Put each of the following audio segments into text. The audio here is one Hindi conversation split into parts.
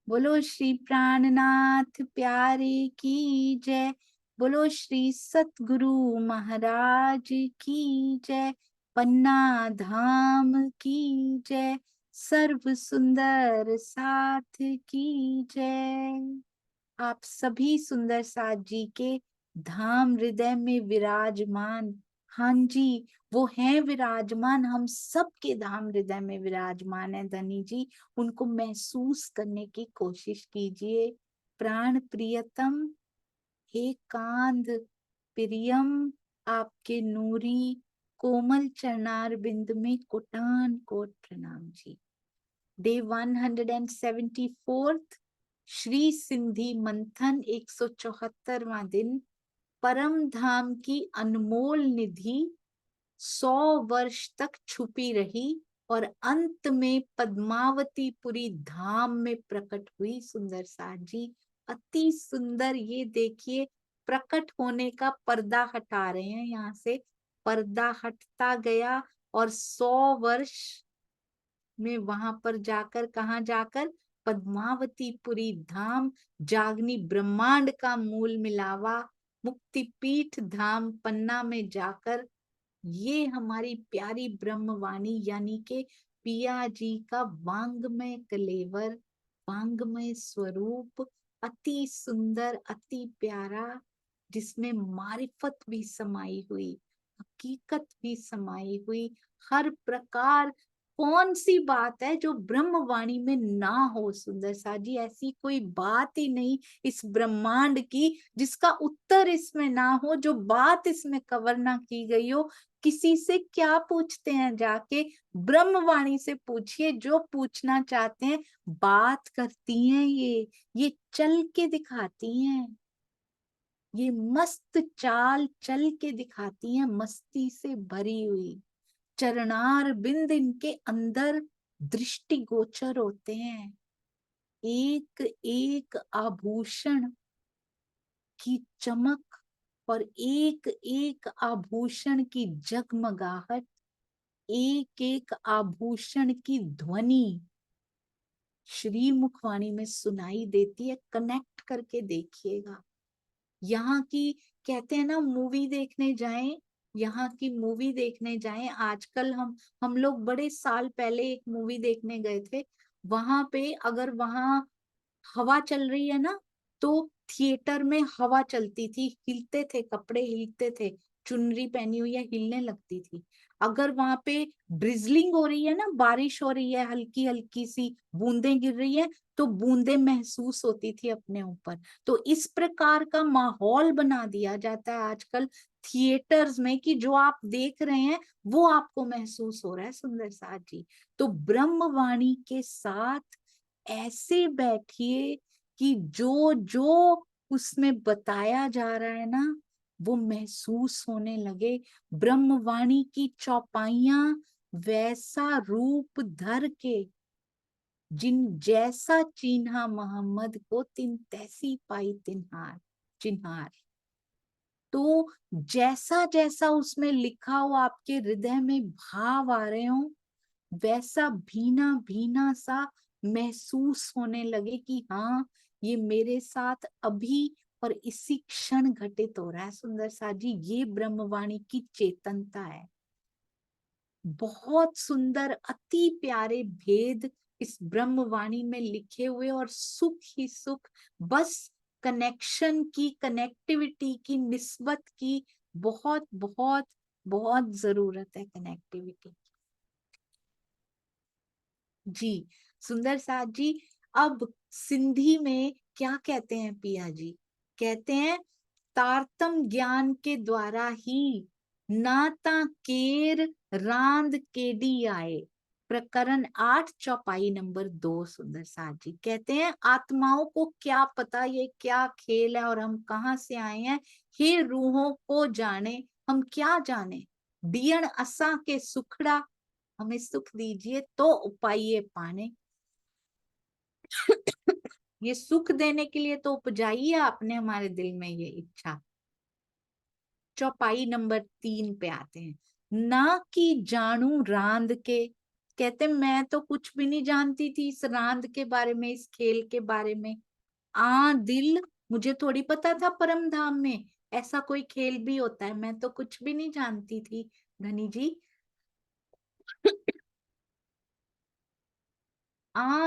बोलो श्री प्राणनाथ प्यारे की जय। बोलो श्री सतगुरु महाराज की जय। पन्ना धाम की जय। सर्व सुंदर साथ की जय। आप सभी सुंदर साथ जी के धाम हृदय में विराजमान, हाँ जी, वो हैं विराजमान, हम सबके धाम हृदय में विराजमान है धनी जी। उनको महसूस करने की कोशिश कीजिए। प्राण प्रियतम एकांत प्रियम, आपके नूरी कोमल चरणार बिंद में कोटान कोट प्रणाम जी। डे 174, श्री सिंधी मंथन 174वां दिन। परम धाम की अनमोल निधि 100 वर्ष तक छुपी रही और अंत में पद्मावतीपुरी धाम में प्रकट हुई। सुंदर साथ जी, अति सुंदर। ये देखिए, प्रकट होने का पर्दा हटा रहे हैं यहाँ से। पर्दा हटता गया और 100 वर्ष में वहां पर जाकर, कहाँ जाकर, पद्मावतीपुरी धाम, जागनी ब्रह्मांड का मूल मिलावा, मुक्ति पीठ धाम पन्ना में जाकर ये हमारी प्यारी ब्रह्मवाणी यानी के पिया जी का वांग्मय कलेवर, वांग्मय स्वरूप, अति सुंदर, अति प्यारा, जिसमें मारिफत भी समाई हुई, हकीकत भी समाई हुई। हर प्रकार, कौन सी बात है जो ब्रह्मवाणी में ना हो? सुंदर सा जी, ऐसी कोई बात ही नहीं इस ब्रह्मांड की जिसका उत्तर इसमें ना हो, जो बात इसमें कवर ना की गई हो। किसी से क्या पूछते हैं जाके? ब्रह्मवाणी से पूछिए, जो पूछना चाहते हैं। बात करती हैं ये चल के दिखाती हैं, ये मस्त चाल चल के दिखाती हैं, मस्ती से भरी हुई। चरणार बिंद इनके अंदर दृष्टि गोचर होते हैं। एक एक आभूषण की चमक और एक एक आभूषण की जगमगाहट, एक एक आभूषण की ध्वनि श्री मुखवाणी में सुनाई देती है। कनेक्ट करके देखिएगा। यहाँ की, कहते हैं ना, मूवी देखने जाएं, यहाँ की मूवी देखने जाएं। आजकल हम लोग बड़े साल पहले एक मूवी देखने गए थे। वहां पे अगर वहां हवा चल रही है ना, तो थिएटर में हवा चलती थी, हिलते थे कपड़े, हिलते थे, चुनरी पहनी हुई है हिलने लगती थी। अगर वहां पे ड्रिजलिंग हो रही है ना, बारिश हो रही है, हल्की हल्की सी बूंदें गिर रही है, तो बूंदें महसूस होती थी अपने ऊपर। तो इस प्रकार का माहौल बना दिया जाता है आजकल थिएटर्स में कि जो आप देख रहे हैं वो आपको महसूस हो रहा है। सुंदर साथ जी, तो ब्रह्मवाणी के साथ ऐसे बैठिए कि जो जो उसमें बताया जा रहा है ना, वो महसूस होने लगे। ब्रह्मवाणी की चौपाइयां वैसा रूप धर के, जिन जैसा चिन्हा मोहम्मद को तिन तैसी पाई तिन्हार चिन्हार। तो जैसा जैसा उसमें लिखा हो, आपके हृदय में भाव आ रहे हो, वैसा भीना भीना सा महसूस होने लगे कि हाँ, ये मेरे साथ अभी और इसी क्षण घटित हो रहा है। सुंदर सा जी, ये ब्रह्मवाणी की चेतनता है। बहुत सुंदर, अति प्यारे भेद इस ब्रह्मवाणी में लिखे हुए, और सुख ही सुख। बस कनेक्शन की, कनेक्टिविटी की, निस्बत की बहुत बहुत बहुत जरूरत है, कनेक्टिविटी जी। सुंदर साथ जी, अब सिंधी में क्या कहते हैं पिया जी? कहते हैं, तारतम ज्ञान के द्वारा ही नाता केर रांद केडी आए। प्रकरण 8 चौपाई नंबर 2। सुंदर साथ जी कहते हैं, आत्माओं को क्या पता ये क्या खेल है और हम कहाँ से आए हैं। हे रूहों को जाने, हम क्या जाने। दियण असा के सुखड़ा, हमें सुख दीजिए तो उपाइए पाने। ये सुख देने के लिए तो उपजाइए आपने हमारे दिल में ये इच्छा। चौपाई नंबर 3 पे आते हैं, ना कि जानू रांद के, कहते मैं तो कुछ भी नहीं जानती थी इस रांद के बारे में, इस खेल के बारे में। दिल, मुझे थोड़ी पता था परम धाम में ऐसा कोई खेल भी होता है, मैं तो कुछ भी नहीं जानती थी धनी जी।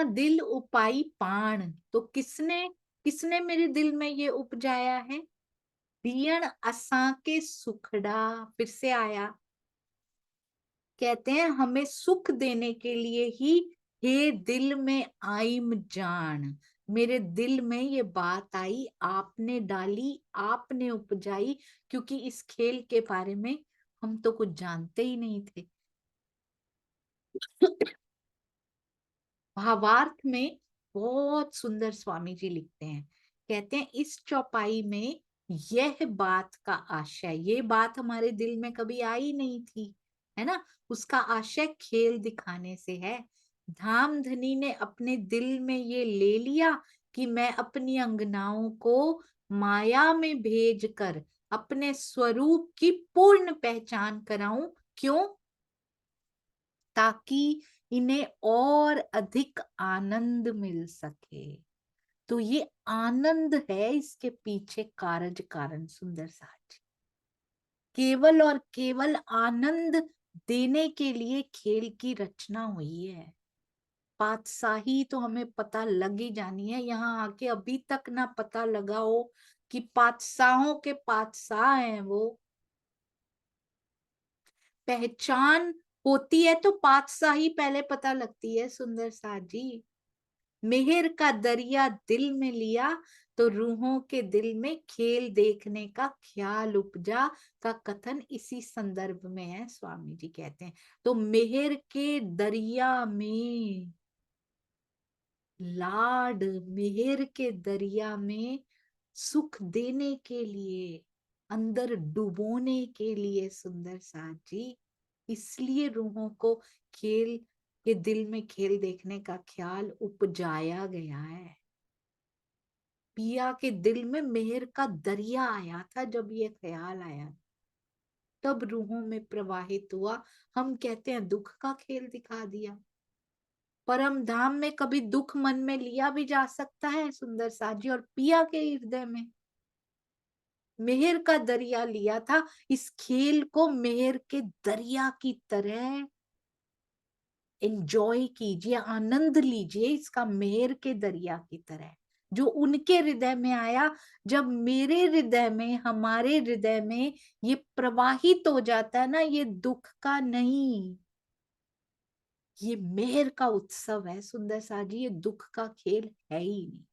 दिल उपाई पाण, तो किसने किसने मेरे दिल में ये उपजाया है? दियण असा के सुखड़ा, फिर से आया। कहते हैं हमें सुख देने के लिए ही हे दिल में आईम जान, मेरे दिल में ये बात आई, आपने डाली, आपने उपजाई, क्योंकि इस खेल के बारे में हम तो कुछ जानते ही नहीं थे। भावार्थ में बहुत सुंदर स्वामी जी लिखते हैं, कहते हैं इस चौपाई में यह बात का आशय, ये बात हमारे दिल में कभी आई नहीं थी, है ना, उसका आशय खेल दिखाने से है। धामधनी ने अपने दिल में ये ले लिया कि मैं अपनी अंगनाओं को माया में भेज कर अपने स्वरूप की पूर्ण पहचान कराऊं। क्यों? ताकि इन्हें और अधिक आनंद मिल सके। तो ये आनंद है इसके पीछे कारज कारण सुंदर साज। केवल और केवल आनंद देने के लिए खेल की रचना हुई है। पातशाही तो हमें पता लग ही जानी है, यहाँ आके अभी तक ना पता लगा हो कि पातशाहों के पातशाह हैं वो। पहचान होती है तो पातशाही पहले पता लगती है सुंदर सा जी। मेहर का दरिया दिल में लिया तो रूहों के दिल में खेल देखने का ख्याल उपजा, का कथन इसी संदर्भ में है। स्वामी जी कहते हैं तो मेहर के दरिया में लाड, मेहर के दरिया में सुख देने के लिए, अंदर डुबोने के लिए सुंदर साथ जी, इसलिए रूहों को खेल के दिल में खेल देखने का ख्याल उपजाया गया है। पिया के दिल में मेहर का दरिया आया था, जब ये ख्याल आया तब रूहों में प्रवाहित हुआ। हम कहते हैं दुख का खेल दिखा दिया। परम धाम में कभी दुख मन में लिया भी जा सकता है सुंदर साजी, और पिया के हृदय में मेहर का दरिया लिया था। इस खेल को मेहर के दरिया की तरह एंजॉय कीजिए, आनंद लीजिए इसका, मेहर के दरिया की तरह जो उनके हृदय में आया। जब मेरे हृदय में, हमारे हृदय में ये प्रवाहित हो जाता है ना, ये दुख का नहीं, ये मेहर का उत्सव है सुंदर सा जी, ये दुख का खेल है ही नहीं।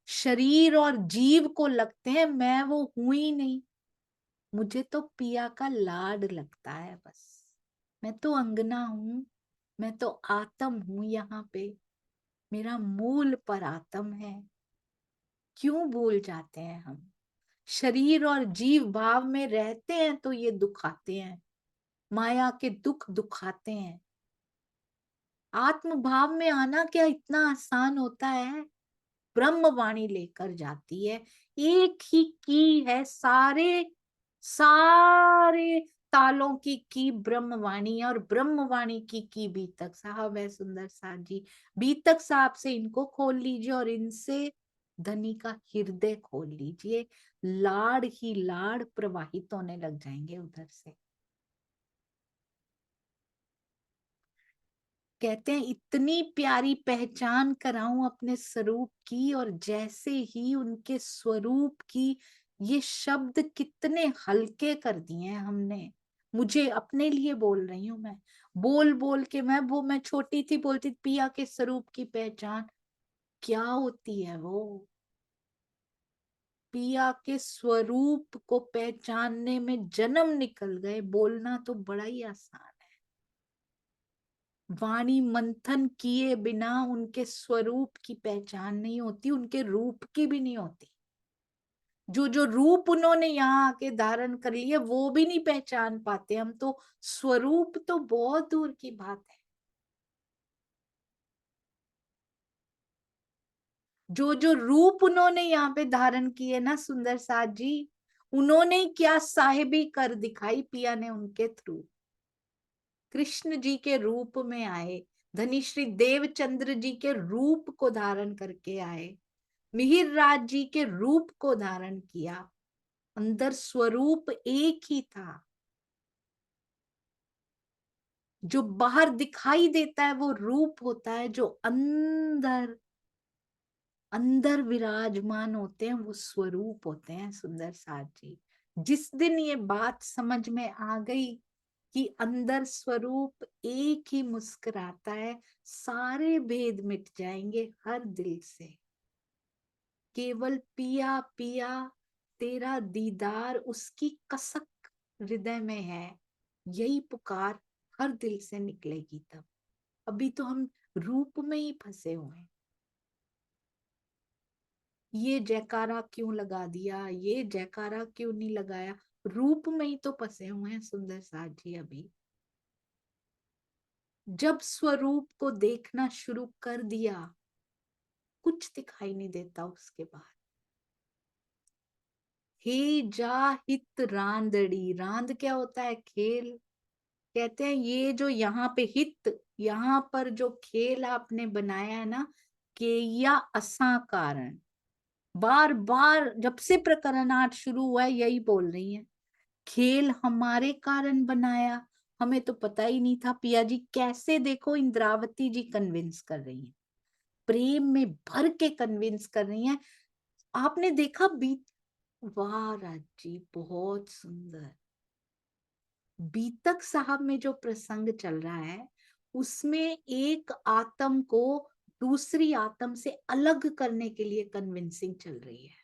शरीर और जीव को लगते हैं मैं वो हूं ही नहीं, मुझे तो पिया का लाड लगता है बस, मैं तो अंगना हूं, मैं तो आत्म हूं यहाँ पे, मेरा मूल पर आत्म है। क्यों भूल जाते हैं हम? शरीर और जीव भाव में रहते हैं तो ये दुख आते हैं, माया के दुख दुखाते हैं। आत्म भाव में आना क्या इतना आसान होता है? ब्रह्म वाणी लेकर जाती है, एक ही की है, सारे सारे तालों की ब्रह्म वाणी है, और ब्रह्म वाणी की बीतक साहब है सुंदर साथ जी। बीतक साहब से इनको खोल लीजिए और इनसे धनी का हृदय खोल लीजिए, लाड़ ही लाड़ प्रवाहित होने लग जाएंगे उधर से। कहते हैं इतनी प्यारी पहचान कराऊं अपने स्वरूप की, और जैसे ही उनके स्वरूप की ये शब्द कितने हल्के कर दिए हैं हमने। मुझे अपने लिए बोल रही हूं मैं, बोल बोल के मैं छोटी थी बोलती थी, पिया के स्वरूप की पहचान क्या होती है वो? पिया के स्वरूप को पहचानने में जन्म निकल गए, बोलना तो बड़ा ही आसान। वाणी मंथन किए बिना उनके स्वरूप की पहचान नहीं होती, उनके रूप की भी नहीं होती। जो जो रूप उन्होंने यहाँ आके धारण कर लिए वो भी नहीं पहचान पाते हम तो, स्वरूप तो बहुत दूर की बात है। जो जो रूप उन्होंने यहाँ पे धारण किए ना सुंदर साथ जी, उन्होंने क्या साहेबी कर दिखाई पिया ने उनके थ्रू। कृष्ण जी के रूप में आए, धनी श्री देवचंद्र जी के रूप को धारण करके आए, मिहिर राज जी के रूप को धारण किया। अंदर स्वरूप एक ही था। जो बाहर दिखाई देता है वो रूप होता है, जो अंदर अंदर विराजमान होते हैं वो स्वरूप होते हैं। सुंदर साथ जी, जिस दिन ये बात समझ में आ गई कि अंदर स्वरूप एक ही मुस्कुराता है, सारे भेद मिट जाएंगे हर दिल से। केवल पिया पिया तेरा दीदार, उसकी कसक हृदय में है, यही पुकार हर दिल से निकलेगी तब। अभी तो हम रूप में ही फंसे हुए हैं। ये जयकारा क्यों लगा दिया, ये जयकारा क्यों नहीं लगाया, रूप में ही तो फंसे हुए हैं सुंदर साथ जी। अभी जब स्वरूप को देखना शुरू कर दिया, कुछ दिखाई नहीं देता उसके बाद। हे जा हित रांदड़ी, रांद क्या होता है? खेल। कहते हैं ये जो यहाँ पे हित, यहाँ पर जो खेल आपने बनाया है ना, के या असा कारण, बार बार जब से प्रकरण 8 शुरू हुआ है यही बोल रही है, खेल हमारे कारण बनाया, हमें तो पता ही नहीं था। पिया जी कैसे, देखो इंद्रावती जी कन्विंस कर रही हैं, प्रेम में भर के कन्विंस कर रही हैं। आपने देखा बीत, वाह राज जी बहुत सुंदर। बीतक साहब में जो प्रसंग चल रहा है उसमें एक आत्म को दूसरी आत्म से अलग करने के लिए कन्विंसिंग चल रही है।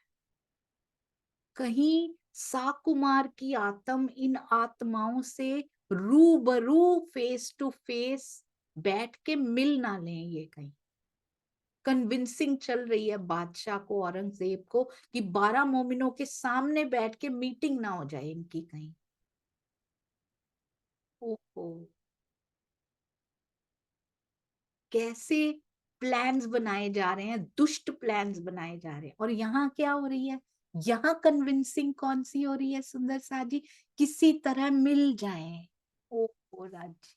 कहीं साकुमार की आत्म इन आत्माओं से रूबरू फेस टू फेस बैठ के मिल ना लें, ये कहीं कन्विंसिंग चल रही है बादशाह को, औरंगजेब को, कि 12 मोमिनों के सामने बैठ के मीटिंग ना हो जाए इनकी कहीं। ओहो, कैसे प्लान्स बनाए जा रहे हैं, दुष्ट प्लान्स बनाए जा रहे हैं। और यहाँ क्या हो रही है, यहाँ कन्विंसिंग कौन सी हो रही है सुंदर सा जी? किसी तरह मिल जाए। ओ राज,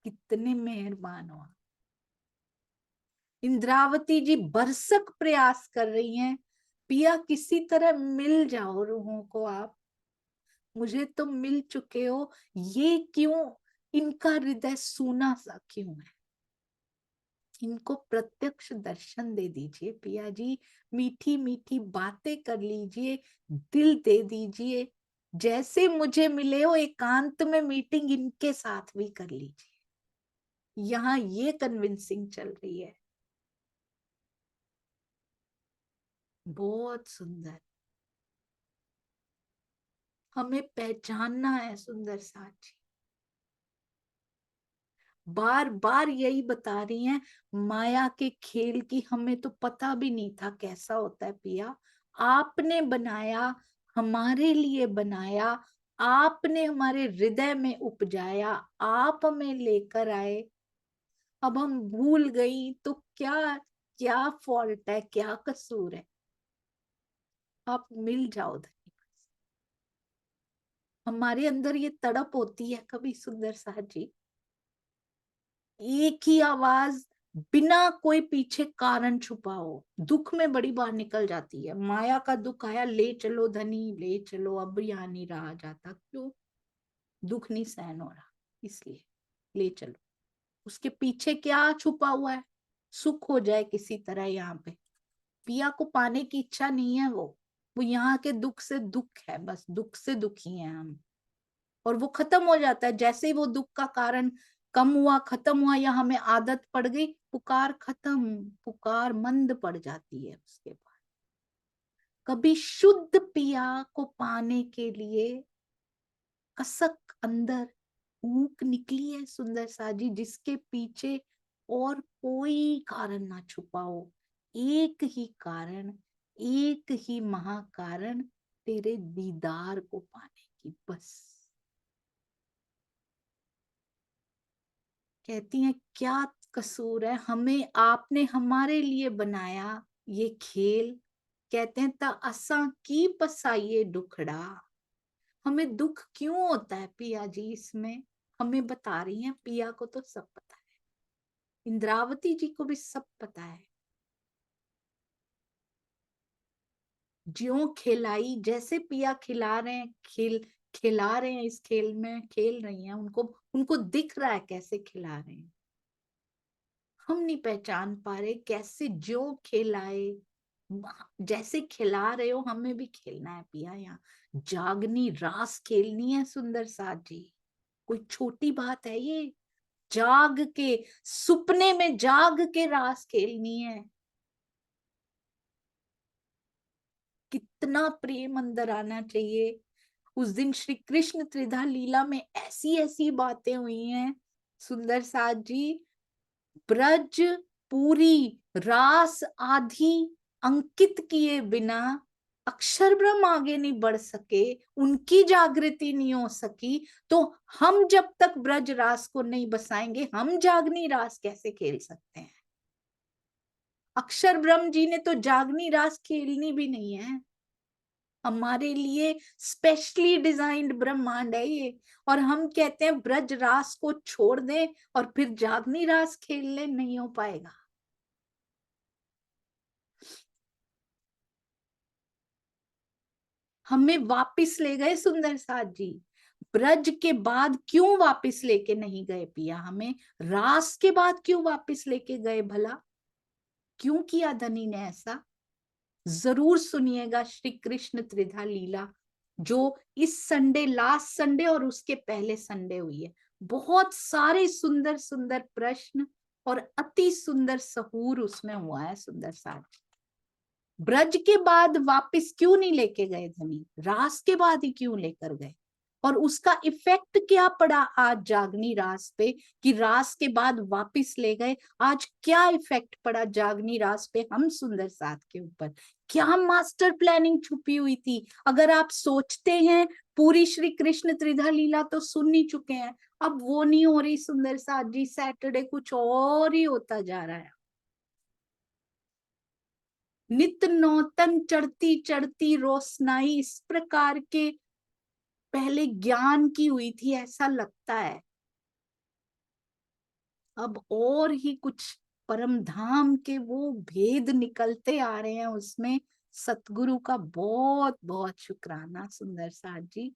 कितने मेहरबान हो। इंद्रावती जी बरसक प्रयास कर रही हैं, पिया किसी तरह मिल जाओ रूहों को आप, मुझे तो मिल चुके हो, ये क्यों इनका हृदय सूना सा क्यों है? इनको प्रत्यक्ष दर्शन दे दीजिए पिया जी, मीठी मीठी बातें कर लीजिए, दिल दे दीजिए। जैसे मुझे मिले हो एकांत में मीटिंग इनके साथ भी कर लीजिए। यहाँ ये कन्विंसिंग चल रही है। बहुत सुंदर। हमें पहचानना है सुंदर साथी, बार बार यही बता रही हैं। माया के खेल की हमें तो पता भी नहीं था कैसा होता है पिया, आपने बनाया, हमारे लिए बनाया, आपने हमारे हृदय में उपजाया, आप हमें लेकर आए, अब हम भूल गई तो क्या, क्या फॉल्ट है, क्या कसूर है? आप मिल जाओ धनी। हमारे अंदर ये तड़प होती है कभी सुंदर साहब जी, एक ही आवाज, बिना कोई पीछे कारण छुपाओ, दुख में बड़ी बार निकल जाती है। माया का दुख आया, ले चलो धनी, ले चलो, अब यहाँ नहीं रहा जाता, क्यों? दुख नहीं सहन हो रहा, इसलिए ले चलो। उसके पीछे क्या छुपा हुआ है? सुख हो जाए किसी तरह यहाँ पे। पिया को पाने की इच्छा नहीं है, वो यहाँ के दुख से दुख है, बस दुख से दुखी हैं हम। और वो खत्म हो जाता है जैसे ही वो दुख का कारण कम हुआ, खत्म हुआ, या हमें आदत पड़ गई, पुकार खत्म, पुकार मंद पड़ जाती है उसके बाद। कभी शुद्ध पिया को पाने के लिए कसक अंदर ऊक निकली है सुंदर साजी, जिसके पीछे और कोई कारण ना छुपा हो, एक ही कारण, एक ही महाकारण, तेरे दीदार को पाने की, बस। कहती हैं क्या कसूर है, हमें आपने हमारे लिए बनाया ये खेल। कहते हैं ता असा की पसाइए दुखड़ा, हमें दुख क्यों होता है पिया जी इसमें? हमें बता रही हैं, पिया को तो सब पता है, इंद्रावती जी को भी सब पता है। ज्यों खिलाई, जैसे पिया खिला रहे हैं, खिला रहे हैं, इस खेल में खेल रही हैं, उनको उनको दिख रहा है कैसे खिला रहे हैं। हम नहीं पहचान पा रहे कैसे, ज्यों खिलाए, जैसे खिला रहे हो हमें भी खेलना है पिया। यहाँ जागनी रास खेलनी है सुंदर साथ जी, कोई छोटी बात है ये? जाग के, सुपने में जाग के रास खेलनी है। कितना प्रेम अंदर आना चाहिए। उस दिन श्री कृष्ण त्रिधा लीला में ऐसी ऐसी बातें हुई हैं सुंदर साथ जी। ब्रज पूरी रास आधी अंकित किए बिना अक्षर ब्रह्म आगे नहीं बढ़ सके, उनकी जागृति नहीं हो सकी, तो हम जब तक ब्रज रास को नहीं बसाएंगे हम जागनी रास कैसे खेल सकते हैं? अक्षर ब्रह्म जी ने तो जागनी रास खेलनी भी नहीं है। हमारे लिए स्पेशली डिजाइंड ब्रह्मांड है ये, और हम कहते हैं ब्रज रास को छोड़ दें और फिर जागनी रास खेल ले, नहीं हो पाएगा। हमें वापिस ले गए सुंदर साथ जी। ब्रज के बाद क्यों वापिस लेके नहीं गए पिया हमें? रास के बाद क्यों वापिस लेके गए भला? क्यों किया धनी ने ऐसा? जरूर सुनिएगा श्री कृष्ण त्रिधा लीला, जो इस संडे, लास्ट संडे और उसके पहले संडे हुई है। बहुत सारे सुंदर सुंदर प्रश्न और अति सुंदर सहूर उसमें हुआ है सुंदर साथ। ब्रज के बाद वापस क्यों नहीं लेके गए धनी? रास के बाद ही क्यों लेकर गए? और उसका इफेक्ट क्या पड़ा आज जागनी रास पे, कि रास के बाद वापस ले गए? आज क्या इफेक्ट पड़ा जागनी रास पे हम सुंदर साथ के ऊपर? क्या मास्टर प्लानिंग छुपी हुई थी? अगर आप सोचते हैं, पूरी श्री कृष्ण त्रिधा लीला तो सुन ही चुके हैं, अब वो नहीं हो रही सुंदर साथ जी, सैटरडे कुछ और ही होता जा रहा है। नित नौतन चढ़ती चढ़ती रोशनाई, इस प्रकार के पहले ज्ञान की हुई थी ऐसा लगता है। अब और ही कुछ परम धाम के वो भेद निकलते आ रहे हैं उसमें। सतगुरु का बहुत बहुत शुक्राना सुंदर साथ जी।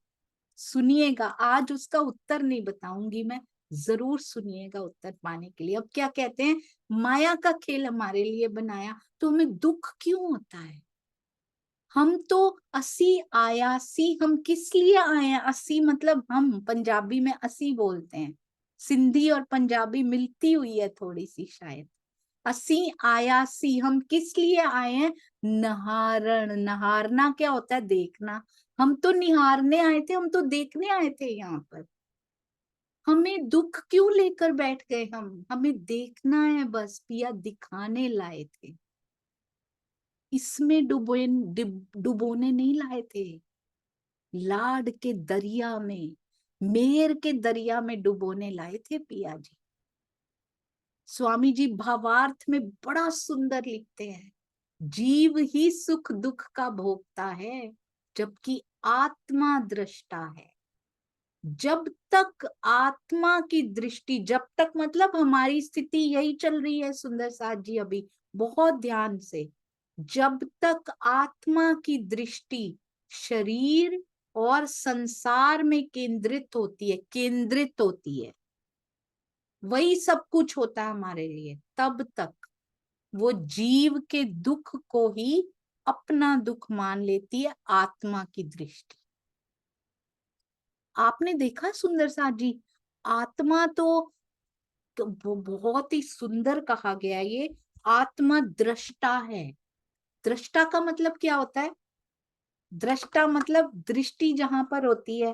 सुनिएगा, आज उसका उत्तर नहीं बताऊंगी मैं, जरूर सुनिएगा उत्तर पाने के लिए। अब क्या कहते हैं, माया का खेल हमारे लिए बनाया तो हमें दुख क्यों होता है? हम तो असी आयासी, हम किस लिए आए हैं? असी मतलब हम पंजाबी में असी बोलते हैं, सिंधी और पंजाबी मिलती हुई है थोड़ी सी शायद। असी आयासी, हम किस लिए आए हैं? नहारण, नहारना क्या होता है? देखना। हम तो निहारने आए थे, हम तो देखने आए थे यहाँ पर। हमें दुख क्यों लेकर बैठ गए? हम हमें देखना है बस, पिया दिखाने लाए थे, इसमें डुबोने नहीं लाए थे। लाड के दरिया में, मेर के दरिया में डुबोने लाए थे पिया जी। स्वामी जी भावार्थ में बड़ा सुंदर लिखते हैं, जीव ही सुख दुख का भोगता है, जबकि आत्मा दृष्टा है। जब तक आत्मा की दृष्टि, जब तक मतलब हमारी स्थिति यही चल रही है सुंदर साथ जी अभी, बहुत ध्यान से, जब तक आत्मा की दृष्टि शरीर और संसार में केंद्रित होती है, केंद्रित होती है, वही सब कुछ होता है हमारे लिए, तब तक वो जीव के दुख को ही अपना दुख मान लेती है आत्मा की दृष्टि। आपने देखा सुंदर साथ जी, आत्मा तो बहुत ही सुंदर कहा गया है ये, आत्मा दृष्टा है। दृष्टा का मतलब क्या होता है? दृष्टा मतलब दृष्टि जहां पर होती है,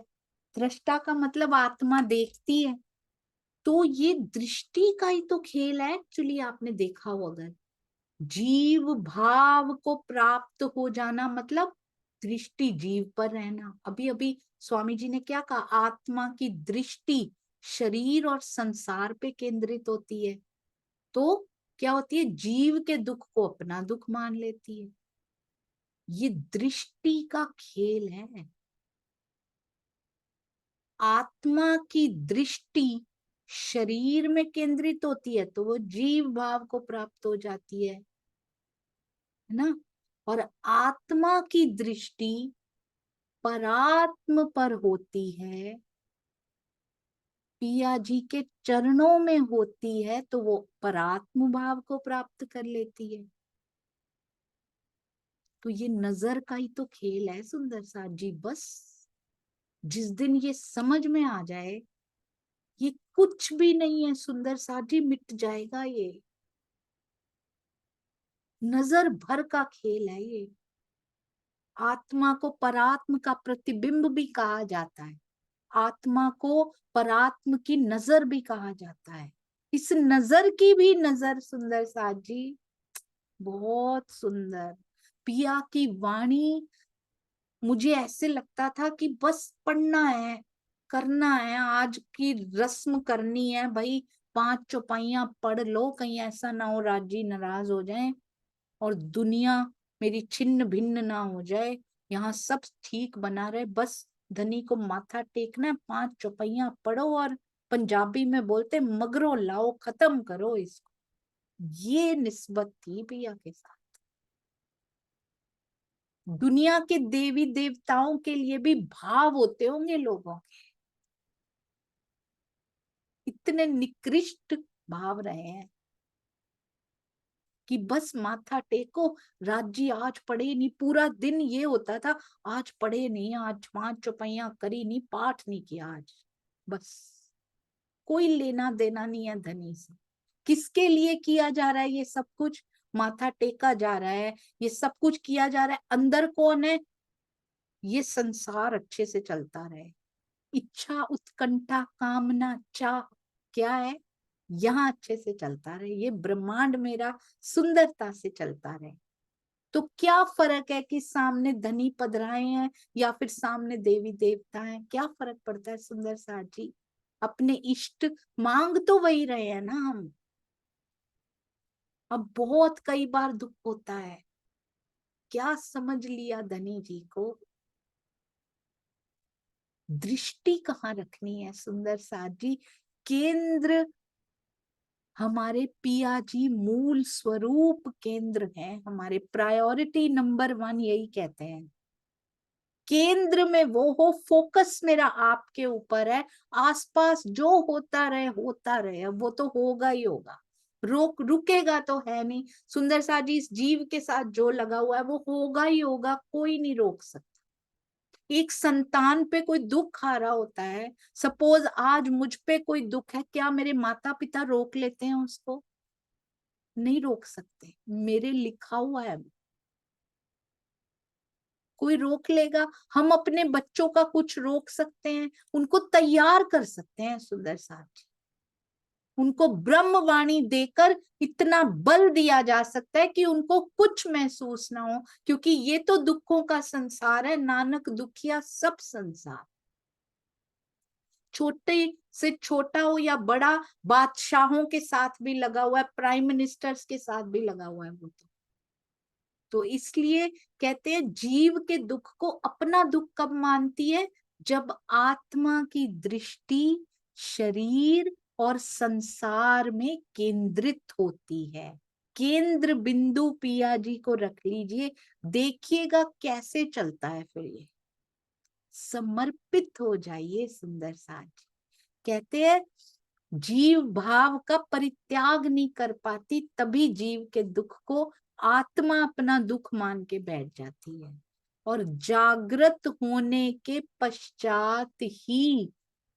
दृष्टा का मतलब आत्मा देखती है। तो ये दृष्टि का ही तो खेल है एक्चुअली। आपने देखा हो अगर, जीव भाव को प्राप्त हो जाना मतलब दृष्टि जीव पर रहना। अभी अभी स्वामी जी ने क्या कहा, आत्मा की दृष्टि शरीर और संसार पे केंद्रित होती है, तो क्या होती है, जीव के दुख को अपना दुख मान लेती है। ये दृष्टि का खेल है। आत्मा की दृष्टि शरीर में केंद्रित होती है तो वो जीव भाव को प्राप्त हो जाती है ना। और आत्मा की दृष्टि परात्म पर होती है, पिया जी के चरणों में होती है तो वो परात्म भाव को प्राप्त कर लेती है। तो ये नजर का ही तो खेल है सुंदर सा जी। बस जिस दिन ये समझ में आ जाए ये कुछ भी नहीं है सुंदर सा जी, मिट जाएगा ये। नजर भर का खेल है ये। आत्मा को परात्म का प्रतिबिंब भी कहा जाता है, आत्मा को परात्म की नजर भी कहा जाता है। इस नजर की भी नजर सुंदर साथ जी, बहुत सुंदर। पिया की वाणी मुझे ऐसे लगता था कि बस पढ़ना है, करना है, आज की रस्म करनी है भाई, 5 चौपाइयां पढ़ लो, कहीं ऐसा ना हो राजी नाराज हो जाए और दुनिया मेरी छिन्न भिन्न ना हो जाए, यहाँ सब ठीक बना रहे। बस धनी को माथा टेकना है, 5 चौपाइयां पढ़ो और पंजाबी में बोलते मगरो लाओ, खत्म करो इसको। ये निस्बत थी पिया के साथ। दुनिया के देवी देवताओं के लिए भी भाव होते होंगे लोगों के, इतने निकृष्ट भाव रहे हैं कि बस माथा टेको, राजी आज पढ़े नहीं, पूरा दिन ये होता था आज पढ़े नहीं, आज 5 चौपाइयां करी नहीं, पाठ नहीं किया आज। बस कोई लेना देना नहीं है धनी से। किसके लिए किया जा रहा है ये सब कुछ? माथा टेका जा रहा है, ये सब कुछ किया जा रहा है, अंदर कौन है? ये संसार अच्छे से चलता रहे। इच्छा उत्कंठा कामना चाह क्या है? यहाँ अच्छे से चलता रहे, ये ब्रह्मांड मेरा सुंदरता से चलता रहे। तो क्या फर्क है कि सामने धनी पधराए हैं या फिर सामने देवी देवता हैं? क्या फर्क पड़ता है सुंदर साथ जी? अपने इष्ट मांग तो वही रहे हैं ना हम। अब बहुत कई बार दुख होता है, क्या समझ लिया धनी जी को? दृष्टि कहाँ रखनी है सुंदर साथ जी? केंद्र हमारे पिया जी मूल स्वरूप केंद्र है, हमारे प्रायोरिटी नंबर 1 यही कहते हैं। केंद्र में वो हो, फोकस मेरा आपके ऊपर है, आसपास जो होता रहे, अब वो तो होगा ही होगा, रुकेगा तो है नहीं। सुंदर सा जी, इस जीव के साथ जो लगा हुआ है वो होगा ही होगा, कोई नहीं रोक सकता। एक संतान पे कोई दुख आ रहा होता है, सपोज आज मुझ पे कोई दुख है, क्या मेरे माता पिता रोक लेते हैं उसको? नहीं रोक सकते, मेरे लिखा हुआ है। कोई रोक लेगा? हम अपने बच्चों का कुछ रोक सकते हैं? उनको तैयार कर सकते हैं सुंदर साथ जी। उनको ब्रह्मवाणी देकर इतना बल दिया जा सकता है कि उनको कुछ महसूस ना हो, क्योंकि ये तो दुखों का संसार है, नानक दुखिया सब संसार। छोटे से छोटा हो या बड़ा, बादशाहों के साथ भी लगा हुआ है, प्राइम मिनिस्टर्स के साथ भी लगा हुआ है वो तो इसलिए कहते हैं जीव के दुख को अपना दुख कब मानती है? जब आत्मा की दृष्टि शरीर और संसार में केंद्रित होती है। केंद्र बिंदु पिया जी को रख लीजिए, देखिएगा कैसे चलता है फिर ये। समर्पित हो जाइए सुंदर साथ जी। कहते हैं जीव भाव का परित्याग नहीं कर पाती, तभी जीव के दुख को आत्मा अपना दुख मान के बैठ जाती है। और जागृत होने के पश्चात ही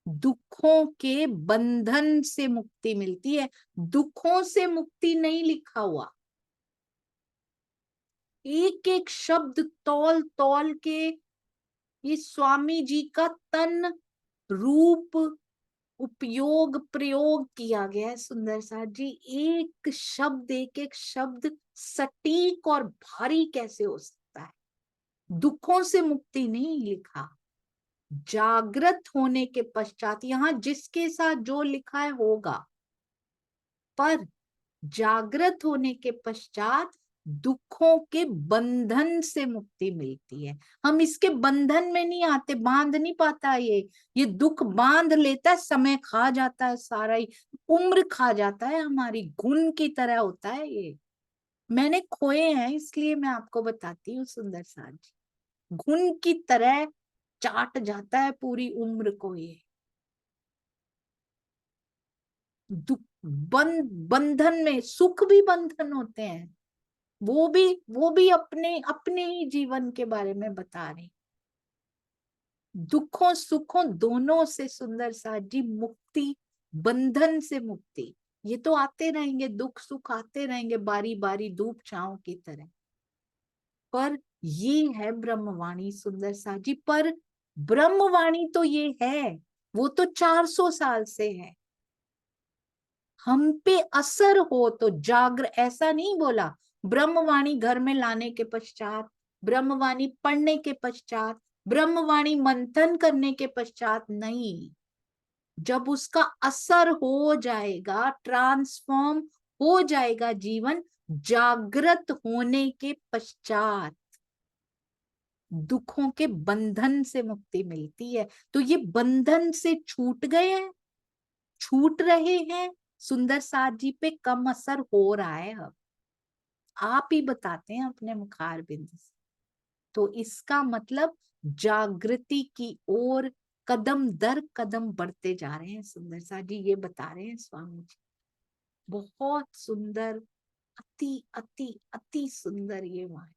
दुखों के बंधन से मुक्ति मिलती है। दुखों से मुक्ति नहीं लिखा हुआ, एक एक शब्द तौल तौल के ये स्वामी जी का तन रूप उपयोग प्रयोग किया गया है सुंदर साथ जी। एक शब्द एक एक शब्द सटीक और भारी कैसे हो सकता है? दुखों से मुक्ति नहीं लिखा, जागृत होने के पश्चात। यहां जिसके साथ जो लिखा है होगा, पर जागृत होने के पश्चात दुखों के बंधन से मुक्ति मिलती है। हम इसके बंधन में नहीं आते, बांध नहीं पाता ये दुख बांध लेता है, समय खा जाता है, सारा ही उम्र खा जाता है हमारी, घुन की तरह होता है ये। मैंने खोए हैं इसलिए मैं आपको बताती हूँ सुंदर साथ जी, घुन की तरह चाट जाता है पूरी उम्र को ये दुख। बंधन में सुख भी बंधन होते हैं, वो भी अपने अपने ही जीवन के बारे में बता रहे। दुखों सुखों दोनों से सुंदर साथ जी मुक्ति, बंधन से मुक्ति। ये तो आते रहेंगे, दुख सुख आते रहेंगे बारी बारी धूप छांव की तरह, पर ये है ब्रह्मवाणी सुंदर साथ जी। पर ब्रह्मवाणी तो ये है, वो तो 400 साल से है। हम पे असर हो तो जागर, ऐसा नहीं बोला ब्रह्मवाणी घर में लाने के पश्चात, ब्रह्मवाणी पढ़ने के पश्चात, ब्रह्मवाणी मंथन करने के पश्चात नहीं। जब उसका असर हो जाएगा, ट्रांसफॉर्म हो जाएगा जीवन, जागृत होने के पश्चात दुखों के बंधन से मुक्ति मिलती है। तो ये बंधन से छूट गए हैं, छूट रहे हैं, सुंदर साथ जी पे कम असर हो रहा है अब, आप ही बताते हैं अपने मुखार बिंद से। तो इसका मतलब जागृति की ओर कदम दर कदम बढ़ते जा रहे हैं सुंदर साथ जी, ये बता रहे हैं स्वामी जी। बहुत सुंदर, अति अति अति सुंदर ये वाणी,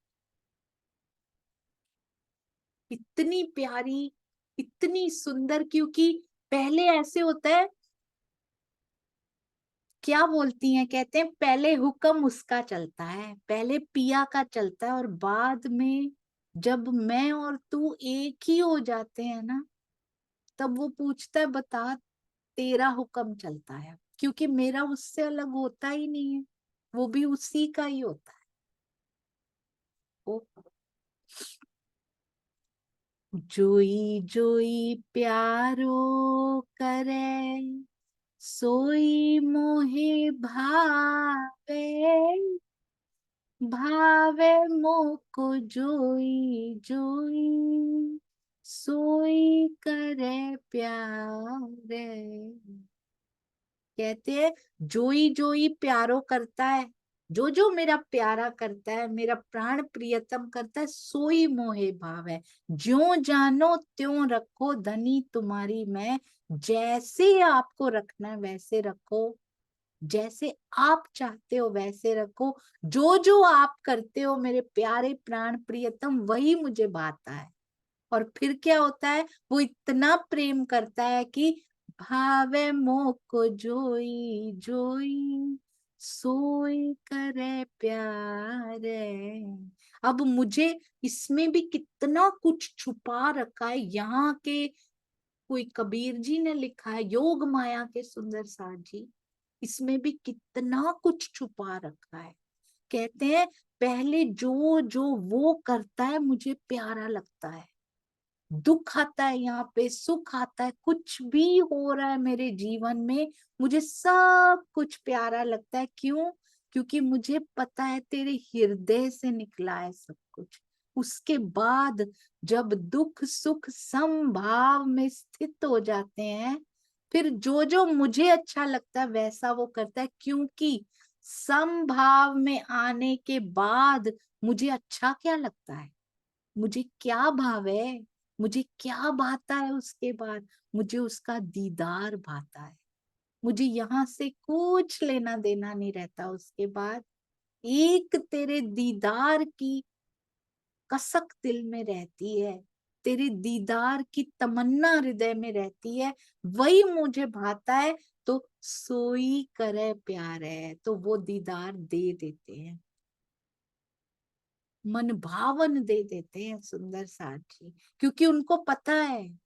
इतनी प्यारी, इतनी सुंदर। क्योंकि पहले ऐसे होता है, क्या बोलती हैं, कहते हैं पहले हुक्म उसका चलता है, पहले पिया का चलता है, और बाद में जब मैं और तू एक ही हो जाते हैं ना, तब वो पूछता है बता तेरा हुक्म चलता है, क्योंकि मेरा उससे अलग होता ही नहीं है, वो भी उसी का ही होता है। ओ जोई जोई प्यारो करे, सोई मोहे भावे, भावे मोको जोई जोई, सोई करे प्यारे। कहते हैं जोई जोई प्यारो करता है, जो जो मेरा प्यारा करता है, मेरा प्राण प्रियतम करता है, सोई मोहे भाव है। ज्यों जानो त्यों रखो धनी तुम्हारी मैं, जैसे आपको रखना है वैसे रखो, जैसे आप चाहते हो वैसे रखो, जो जो आप करते हो मेरे प्यारे प्राण प्रियतम वही मुझे भाता है। और फिर क्या होता है, वो इतना प्रेम करता है कि भावे मोको जोई जोई, सोई करे प्यारे। अब मुझे इसमें भी कितना कुछ छुपा रखा है, यहाँ के कोई कबीर जी ने लिखा है योग माया के सुंदर साथ जी, इसमें भी कितना कुछ छुपा रखा है। कहते हैं पहले जो जो वो करता है मुझे प्यारा लगता है, दुख आता है यहाँ पे, सुख आता है, कुछ भी हो रहा है मेरे जीवन में, मुझे सब कुछ प्यारा लगता है। क्यों? क्योंकि मुझे पता है तेरे हृदय से निकला है सब कुछ। उसके बाद जब दुख सुख समभाव में स्थित हो जाते हैं, फिर जो जो मुझे अच्छा लगता है वैसा वो करता है, क्योंकि समभाव में आने के बाद मुझे अच्छा क्या लगता है, मुझे क्या भाव है, मुझे क्या भाता है उसके बाद, मुझे उसका दीदार भाता है। मुझे यहाँ से कुछ लेना देना नहीं रहता उसके बाद, एक तेरे दीदार की कसक दिल में रहती है, तेरी दीदार की तमन्ना हृदय में रहती है, वही मुझे भाता है। तो सोई करे प्यार है, तो वो दीदार दे देते हैं, मन भावन दे देते हैं सुंदर साथ जी। क्योंकि उनको पता है,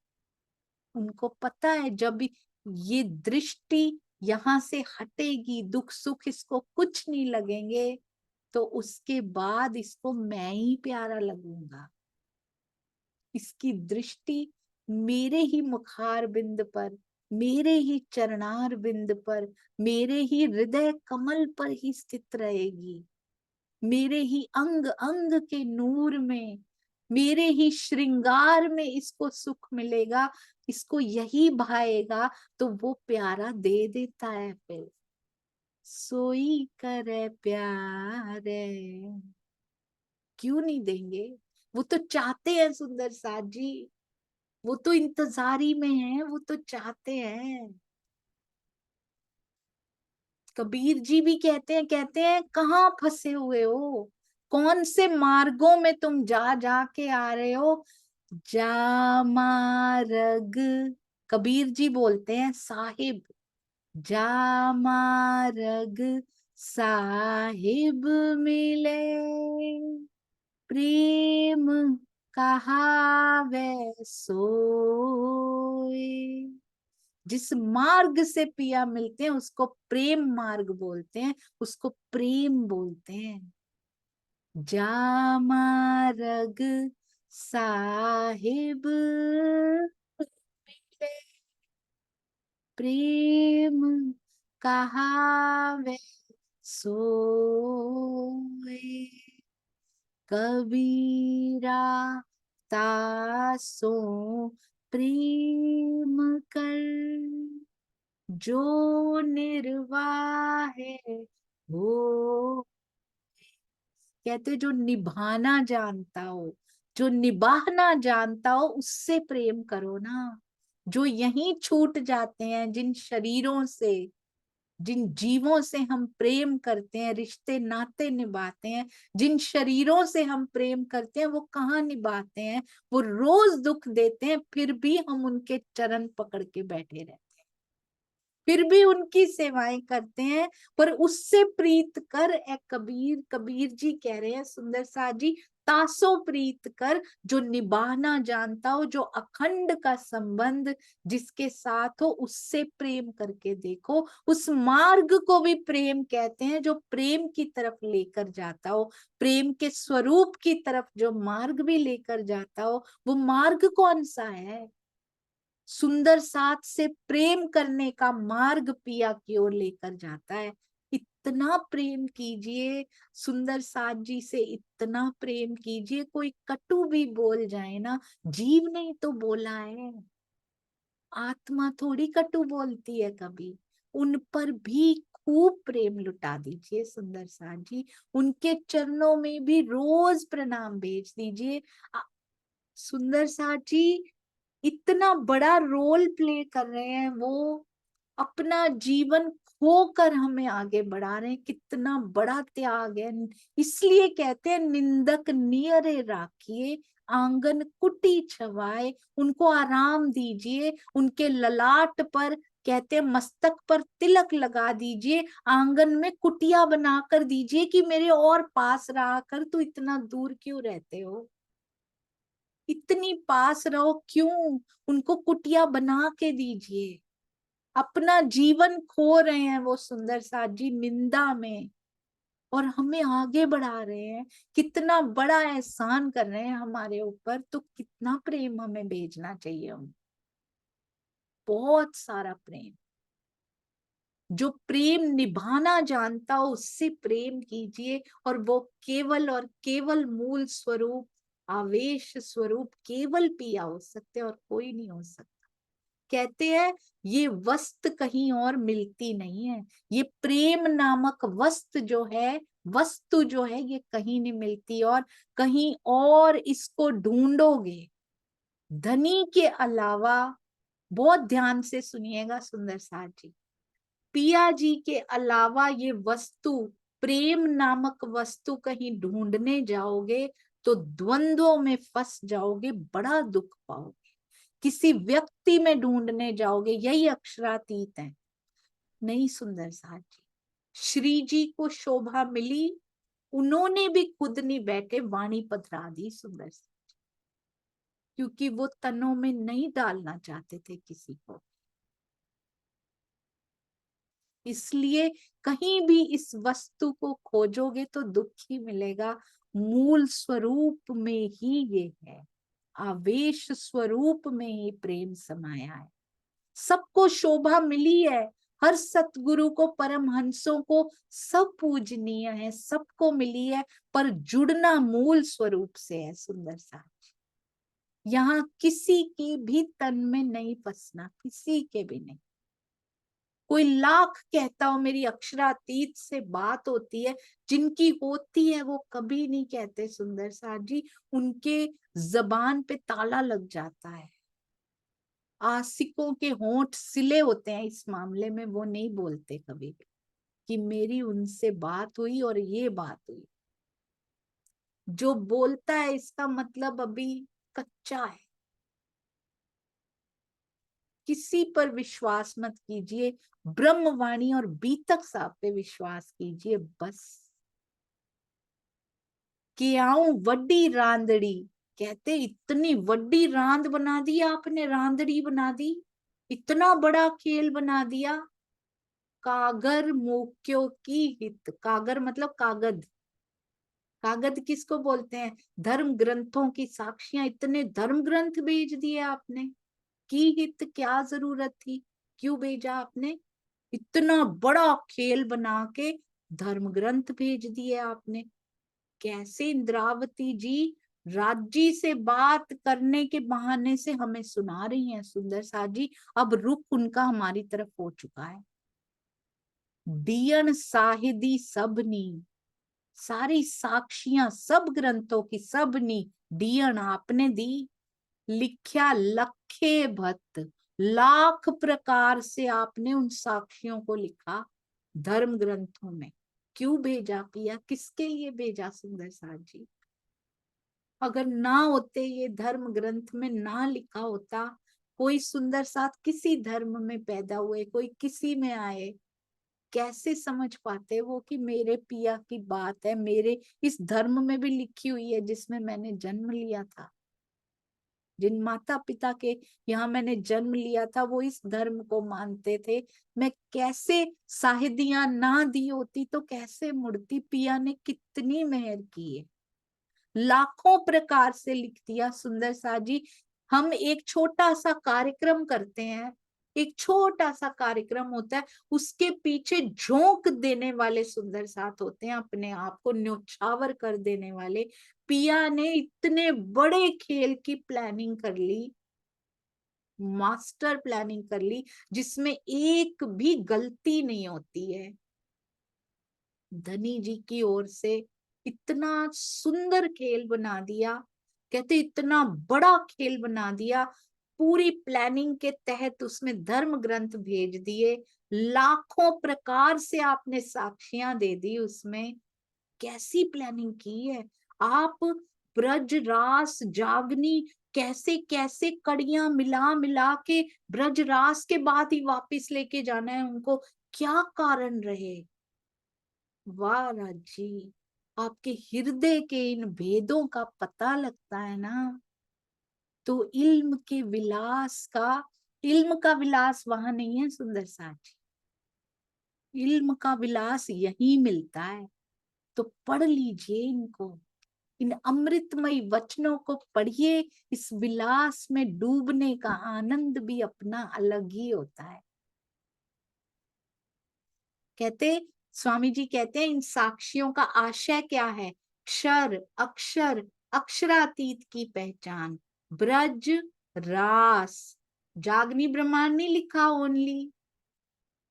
उनको पता है जब ये दृष्टि यहाँ से हटेगी, दुख सुख इसको कुछ नहीं लगेंगे, तो उसके बाद इसको मैं ही प्यारा लगूंगा। इसकी दृष्टि मेरे ही मुखार बिंद पर, मेरे ही चरणार बिंद पर, मेरे ही हृदय कमल पर ही स्थित रहेगी। मेरे ही अंग अंग के नूर में, मेरे ही श्रृंगार में इसको सुख मिलेगा, इसको यही भाएगा, तो वो प्यारा दे देता है फिर। सोई करे प्यारे, क्यों नहीं देंगे? वो तो चाहते हैं सुंदर साथ जी, वो तो इंतजारी में है, वो तो चाहते हैं। कबीर जी भी कहते हैं कहाँ फंसे हुए हो, कौन से मार्गों में तुम जा जा के आ रहे हो? जा मार्ग, कबीर जी बोलते हैं साहिब, जा मार्ग साहिब मिले, प्रेम कहावे सोए। जिस मार्ग से पिया मिलते हैं उसको प्रेम मार्ग बोलते हैं, उसको प्रेम बोलते हैं। जा मार्ग साहिब मिले, प्रेम कहावे सोए। कबीरा तासो प्रेम कर, जो निर्वाह हो। कहते जो निभाना जानता हो, जो निभाना जानता हो, उससे प्रेम करो ना। जो यहीं छूट जाते हैं, जिन शरीरों से, जिन जीवों से हम प्रेम करते हैं, रिश्ते नाते निभाते हैं, जिन शरीरों से हम प्रेम करते हैं, वो कहाँ निभाते हैं? वो रोज दुख देते हैं, फिर भी हम उनके चरण पकड़ के बैठे रहते हैं, फिर भी उनकी सेवाएं करते हैं। पर उससे प्रीत कर ए कबीर, कबीर जी कह रहे हैं सुंदर साथ जी, तासो प्रीत कर, जो निभाना जानता हो, जो अखंड का संबंध जिसके साथ हो, उससे प्रेम करके देखो। उस मार्ग को भी प्रेम कहते हैं, जो प्रेम की तरफ लेकर जाता हो, प्रेम के स्वरूप की तरफ जो मार्ग भी लेकर जाता हो। वो मार्ग कौन सा है? सुंदर साथ से प्रेम करने का मार्ग पिया की ओर लेकर जाता है। इतना प्रेम कीजिए सुंदर साथ जी से, इतना प्रेम कीजिए, कोई कटु भी बोल जाए ना, जीव ने ही तो बोला है, आत्मा थोड़ी कटु बोलती है कभी। उन पर भी खूब प्रेम लुटा दीजिए सुंदर साथ जी, उनके चरणों में भी रोज प्रणाम भेज दीजिए। सुंदर साथ जी इतना बड़ा रोल प्ले कर रहे हैं वो, अपना जीवन खोकर हमें आगे बढ़ा रहे हैं, कितना बड़ा त्याग है। इसलिए कहते हैं निंदक नियरे राखिए, आंगन कुटी छवाए। उनको आराम दीजिए, उनके ललाट पर, कहते हैं मस्तक पर तिलक लगा दीजिए, आंगन में कुटिया बना कर दीजिए कि मेरे और पास रहा कर, तू इतना दूर क्यों रहते हो, इतनी पास रहो क्यों? उनको कुटिया बना के दीजिए। अपना जीवन खो रहे हैं वो सुंदर साथ जी निंदा में, और हमें आगे बढ़ा रहे हैं। कितना बड़ा एहसान कर रहे हैं हमारे ऊपर, तो कितना प्रेम हमें भेजना चाहिए उनको, बहुत सारा प्रेम। जो प्रेम निभाना जानता हो उससे प्रेम कीजिए, और वो केवल और केवल मूल स्वरूप, आवेश स्वरूप केवल पिया हो सकते हैं, और कोई नहीं हो सकता। कहते हैं ये वस्तु कहीं और मिलती नहीं है, ये प्रेम नामक वस्तु जो है, वस्तु जो है, ये कहीं नहीं मिलती, और कहीं और इसको ढूंढोगे धनी के अलावा। बहुत ध्यान से सुनिएगा सुंदर साथ जी, पिया जी के अलावा ये वस्तु, प्रेम नामक वस्तु कहीं ढूंढने जाओगे तो द्वंद्वों में फंस जाओगे, बड़ा दुख पाओगे। किसी व्यक्ति में ढूंढने जाओगे, यही अक्षरातीत है। नहीं सुंदर साथ जी, श्री जी को शोभा मिली, उन्होंने भी खुद नहीं बैठे, वाणी पधरा दी सुंदर साथ, क्योंकि वो तनों में नहीं डालना चाहते थे किसी को। इसलिए कहीं भी इस वस्तु को खोजोगे तो दुख ही मिलेगा, मूल स्वरूप में ही ये है, आवेश स्वरूप में ही प्रेम समाया है। सबको शोभा मिली है, हर सतगुरु को, परमहंसों को सब पूजनीय है, सबको मिली है, पर जुड़ना मूल स्वरूप से है। सुंदर सा यहाँ किसी की भी तन में नहीं फंसना, किसी के भी नहीं। कोई लाख कहता हो मेरी अक्षरातीत से बात होती है, जिनकी होती है वो कभी नहीं कहते सुंदर साथ जी, उनके जबान पे ताला लग जाता है। आशिकों के होंठ सिले होते हैं इस मामले में, वो नहीं बोलते कभी भी कि मेरी उनसे बात हुई और ये बात हुई। जो बोलता है इसका मतलब अभी कच्चा है। किसी पर विश्वास मत कीजिए, ब्रह्मवाणी और बीतक साहब पे विश्वास कीजिए बस। कि आऊं वड्डी रांदड़ी, कहते इतनी वड्डी रांद बना दी आपने, रांदड़ी बना दी, इतना बड़ा खेल बना दिया। कागर मोक्यो की हित, कागर मतलब कागज, कागज किसको बोलते हैं? धर्म ग्रंथों की साक्षियां, इतने धर्म ग्रंथ भेज दिए आपने। की हित क्या जरूरत थी, क्यों भेजा आपने? इतना बड़ा खेल बना के धर्म ग्रंथ भेज दिए आपने। कैसे इंद्रावती जी राज्य से बात करने के बहाने से हमें सुना रही हैं सुंदर सा जी। अब रुख उनका हमारी तरफ हो चुका है। दियन साहिदी सबनी, सारी साक्षियां सब ग्रंथों की सबनी दियन आपने दी। लिख्या लखे भक्त, लाख प्रकार से आपने उन साक्षियों को लिखा धर्म ग्रंथों में। क्यों भेजा पिया, किसके लिए भेजा सुंदर साथ जी? अगर ना होते, ये धर्म ग्रंथ में ना लिखा होता, कोई सुंदर साथ किसी धर्म में पैदा हुए, कोई किसी में आए, कैसे समझ पाते वो कि मेरे पिया की बात है, मेरे इस धर्म में भी लिखी हुई है जिसमें मैंने जन्म लिया था। जिन माता पिता के यहाँ मैंने जन्म लिया था वो इस धर्म को मानते थे। मैं कैसे साहिदियां ना दी होती तो कैसे मुड़ती? पिया ने कितनी मेहर की है, लाखों प्रकार से लिख दिया सुंदर सा जी। हम एक छोटा सा कार्यक्रम करते हैं, एक छोटा सा कार्यक्रम होता है, उसके पीछे झोंक देने वाले सुंदर साथ होते हैं, अपने आप को न्यौछावर कर देने वाले। पिया ने इतने बड़े खेल की प्लानिंग कर ली, मास्टर प्लानिंग कर ली, जिसमें एक भी गलती नहीं होती है। धनी जी की ओर से इतना सुंदर खेल बना दिया, कहते इतना बड़ा खेल बना दिया, पूरी प्लानिंग के तहत उसमें धर्म ग्रंथ भेज दिए, लाखों प्रकार से आपने साक्षियां दे दी उसमें। कैसी प्लानिंग की है आप? ब्रज रास जागनी, कैसे कैसे कड़ियां मिला मिला के ब्रज रास के बाद ही वापिस लेके जाना है उनको, क्या कारण रहे? वाह राजी, आपके हृदय के इन भेदों का पता लगता है ना, तो इल्म के विलास का, इल्म का विलास वहां नहीं है सुंदर साथी, इल्म का विलास यही मिलता है। तो पढ़ लीजिए इनको, इन अमृतमयी वचनों को पढ़िए। इस विलास में डूबने का आनंद भी अपना अलग ही होता है। कहते, स्वामी जी कहते हैं इन साक्षियों का आशय क्या है? क्षर अक्षर अक्षरातीत की पहचान, ब्रज रास, जागनी ब्रह्मांड नहीं लिखा, ओनली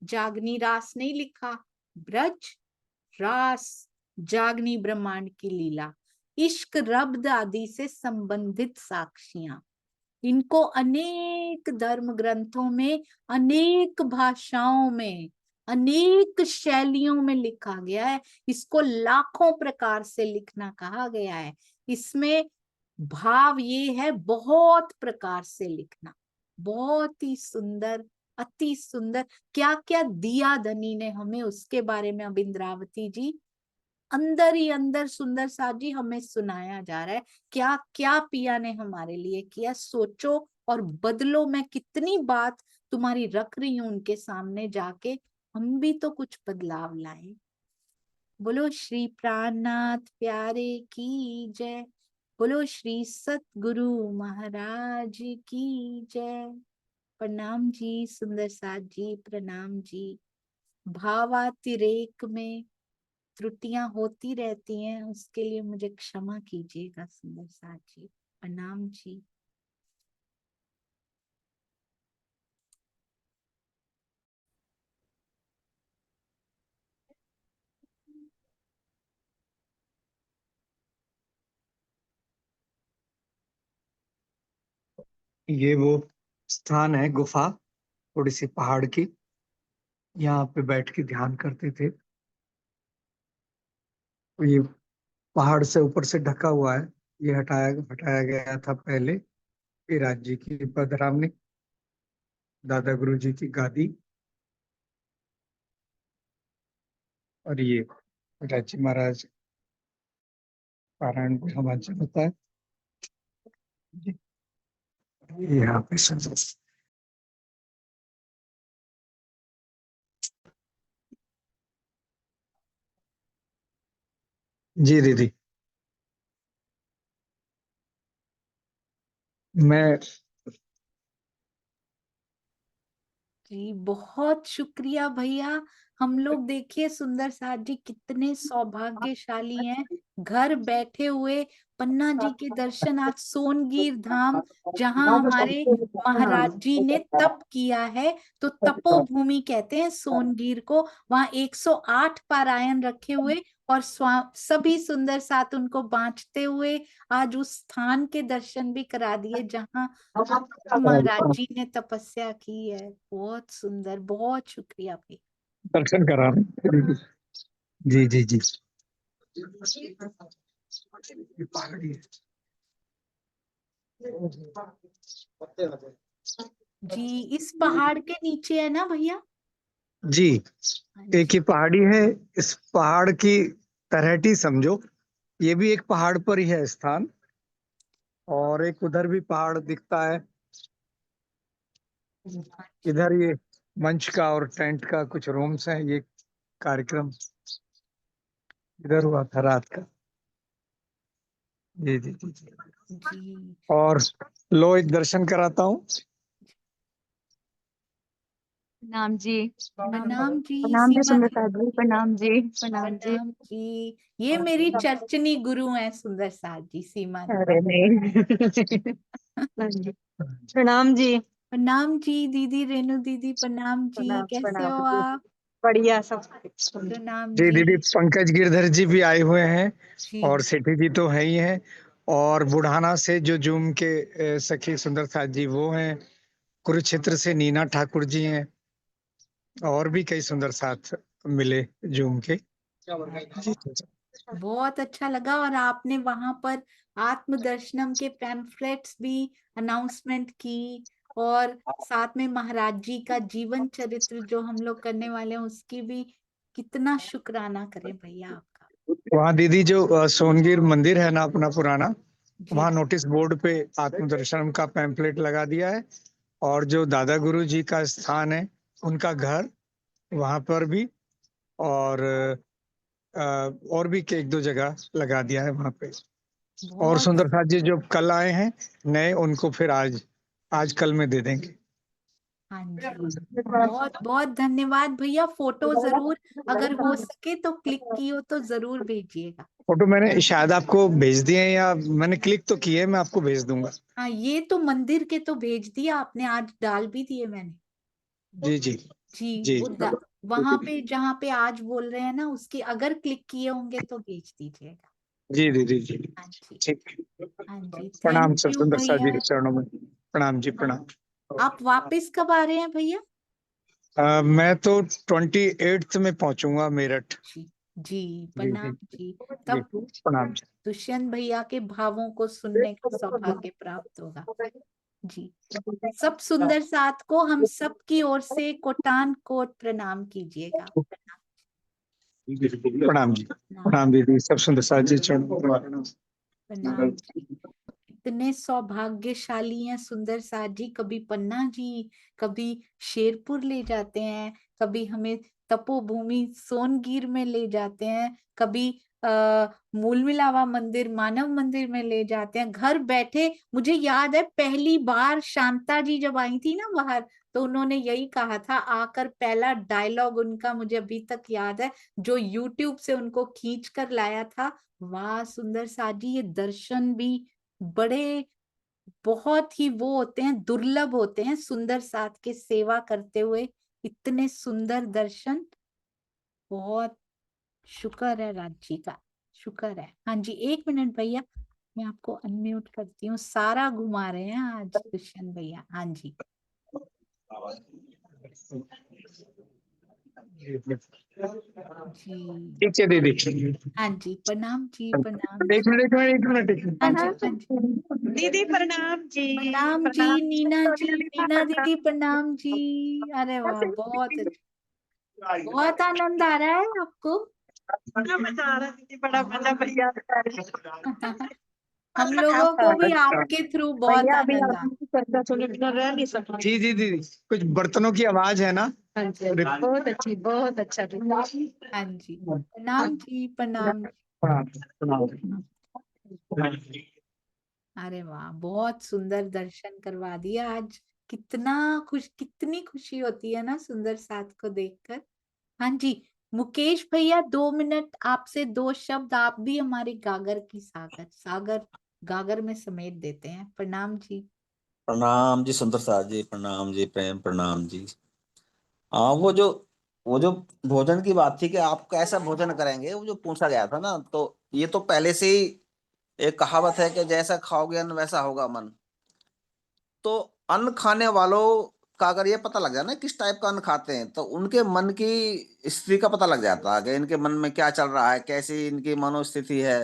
जागनी रास नहीं लिखा, ब्रज रास, जागनी ब्रह्मांड की लीला, इश्क रब्द आदि से संबंधित साक्षियां। इनको अनेक धर्म ग्रंथों में, अनेक भाषाओं में, अनेक शैलियों में लिखा गया है। इसको लाखों प्रकार से लिखना कहा गया है। इसमें भाव ये है बहुत प्रकार से लिखना, बहुत ही सुंदर, अति सुंदर। क्या क्या दिया धनी ने हमें, उसके बारे में अब इंद्रावती जी अंदर ही अंदर सुंदर सा जी हमें सुनाया जा रहा है। क्या क्या पिया ने हमारे लिए किया, सोचो और बदलो। मैं कितनी बात तुम्हारी रख रही हूं उनके सामने जाके, हम भी तो कुछ बदलाव लाए। बोलो श्री प्राणनाथ प्यारे की जय, बोलो श्री सतगुरु महाराज की जय। प्रणाम जी सुंदर साथ जी, प्रणाम जी। भावातिरेक में त्रुटियां होती रहती हैं, उसके लिए मुझे क्षमा कीजिएगा सुंदर साथ जी, प्रणाम जी। ये वो स्थान है, गुफा थोड़ी सी पहाड़ की। यहाँ पे बैठ के ध्यान करते थे। तो ये पहाड़ से ऊपर से ढका हुआ है। ये हटाया हटाया गया था पहले विराट जी की पधरावनी, दादा गुरु जी की गादी। और ये विराट जी महाराज पारायण हमारे होता है। ये यहाँ पे सुन। जी दीदी, मैं जी बहुत शुक्रिया भैया। हम लोग देखिए सुंदर साथ जी कितने सौभाग्यशाली हैं, घर बैठे हुए पन्ना जी के दर्शन। आज सोनगीर धाम, जहां हमारे महाराज जी ने तप किया है, तो तपोभूमि कहते हैं सोनगीर को। वहां 108 पारायण रखे हुए और सभी सुंदर साथ उनको बांटते हुए आज उस स्थान के दर्शन भी करा दिए जहां महाराज जी ने तपस्या की है। बहुत सुंदर, बहुत शुक्रिया भाई। दर्शन करा रहे हैं। जी जी जी। ये पहाड़ी है। जी इस पहाड़ के नीचे है ना भैया? जी, हाँ एक जी। ही पहाड़ी है। इस पहाड़ की तलहटी समझो। ये भी एक पहाड़ पर ही है स्थान। और एक उधर भी पहाड़ दिखता है। इधर ये मंच का और टेंट का कुछ रूम्स हैं। ये कार्यक्रम इधर हुआ था रात का। जी जी जी जी। जी और लो एक दर्शन कराता हूँ। प्रणाम जी। प्रणाम जी प्रणाम जी सीमा सुंदर जी। साथ जी, प्रणाम जी, प्रणाम जी। प्रणाम जी, ये मेरी चर्चनी गुरु हैं सुंदर साथ जी, सीमा जी। अरे नहीं। हाँ जी। प्रणाम जी। प्रणाम जी दीदी, रेणु दीदी प्रणाम जी, प्रणाम कैसे प्रणाम हो जी। आप? बढ़िया सब। प्रणाम जी जी। दीदी, पंकज गिरधर जी भी आए हुए हैं। और जी सेठी जी तो है ही हैं। और बुढ़ाना से जो जूम के सखी सुंदर साथ जी वो हैं। कुरुक्षेत्र से नीना ठाकुर जी हैं। और भी कई सुंदर साथ मिले जूम के। जी बहुत अच्छा लगा। और आपने वहां पर आत्म दर्शनम के पैम्फलेट्स भी अनाउंसमेंट की, और साथ में महाराज जी का जीवन चरित्र जो हम लोग करने वाले हैं उसकी भी कितना शुक्राना करें भैया आपका। वहाँ दीदी जो सोनगिर मंदिर है ना अपना पुराना, जी वहाँ नोटिस बोर्ड पे आत्मदर्शन का पैम्फलेट लगा दिया है। और जो दादा गुरु जी का स्थान है, उनका घर वहां पर भी। और और भी एक दो जगह लगा दिया है वहां पे। और बहुत। सुंदर साथ जी जो कल आए हैं नए, उनको फिर आज आज कल में दे देंगे। हाँ जी, बहुत बहुत धन्यवाद भैया। फोटो जरूर अगर हो सके तो क्लिक की हो तो जरूर भेजिएगा। फोटो मैंने शायद आपको भेज दिए हैं, या मैंने क्लिक तो किए, मैं आपको भेज दूंगा। हाँ ये तो मंदिर के तो भेज दिया आपने, आज डाल भी दिए मैंने। जी जी जी जी। वो वहां पे जहाँ पे आज बोल रहे हैं ना, उसकी अगर क्लिक किए होंगे तो भेज दीजिएगा। जी दीदी जी। हाँ जी। ठीक। हाँ जी, प्रणाम थैंक सर, यू सुंदर साथ जी भैया। के चरणों में प्रणाम जी, प्रणाम। आप वापस कब आ रहे हैं भैया? मैं तो 28th में पहुंचूंगा मेरठ। जी जी जी जी प्रणाम जी। जी। तब प्रणाम जी। दुष्यंत भैया के भावों को सुनने का सौभाग्य प्राप्त होगा। जी सब सुंदर साथ को हम सब की ओर से कोटान कोट प्रणाम कीजिएगा। प्रणाम जी, प्रणाम। प्रणाम दीदी, सब सुंदर साथ जी चरणों में प्रणाम। प्रणाम जी। इतने सौभाग्यशाली हैं सुंदर साथ जी, कभी पन्ना जी, कभी शेरपुर ले जाते हैं, कभी हमें तपोभूमि सोनगीर में ले जाते हैं, कभी मूल मिलावा मंदिर, मानव मंदिर में ले जाते हैं घर बैठे। मुझे याद है पहली बार शांता जी जब आई थी ना बाहर, तो उन्होंने यही कहा था आकर, पहला डायलॉग उनका मुझे अभी तक याद है, जो यूट्यूब से उनको खींच कर लाया था। वाह सुंदर साथ जी, ये दर्शन भी बड़े बहुत ही वो होते हैं, दुर्लभ होते हैं, सुंदर साथ के सेवा करते हुए इतने सुंदर दर्शन। बहुत शुक्र है राजी का, शुक्र है। हाँ जी, 1 मिनट भैया, मैं आपको अनम्यूट करती हूँ। सारा घुमा रहे हैं आज दुष्यंत भैया। हाँ जी जी। ठीक है दीदी। हाँ जी, प्रणाम जी, प्रणाम एक जी। मिनट एक मिनट एक मिनट एक हाँ मिनट। जी, हाँ जी, दीदी प्रणाम जी। प्रणाम जी। प्रणाम नीना जी, सोनिया दीदी, नीना प्रणाम। दीदी प्रणाम जी। अरे वाह, बहुत बहुत आनंद आ रहा है आपको। बड़ा मजा आ रहा है दीदी, बड़ा मजा। भैया बता रहे हम लोगों को भी अच्छा आपके थ्रू बहुत भैया अभी आनंद आ। आपकी चर्चा सुन कर रह नहीं सकते। जी जी दीदी, कुछ बर्तनों की आवाज है ना। हाँ जी, बहुत अच्छी, बहुत अच्छा दीदी। हाँ जी, प्रणाम जी, प्रणाम। अरे वाह, बहुत सुंदर दर्शन करवा दिया आज। कितनी खुशी होती है ना सुंदर साथ को देखकर। हाँ जी, मुकेश भैया 2 मिनट, आपसे 2 शब्द। आप भी हमारी गागर की सागर, सागर गागर में समेट देते हैं। प्रणाम जी। प्रणाम जी सुंदर साथ जी, प्रणाम जी, प्रेम प्रणाम जी। हाँ, वो जो भोजन की बात थी कि आप कैसा भोजन करेंगे, वो जो पूछा गया था ना, तो ये तो पहले से ही एक कहावत है कि जैसा खाओगे अन्न वैसा होगा मन। तो अन्न खाने वालों का अगर ये पता लग जाए ना किस टाइप का अन्न खाते हैं, तो उनके मन की स्थिति का पता लग जाता है कि इनके मन में क्या चल रहा है, कैसी इनकी मनोस्थिति है।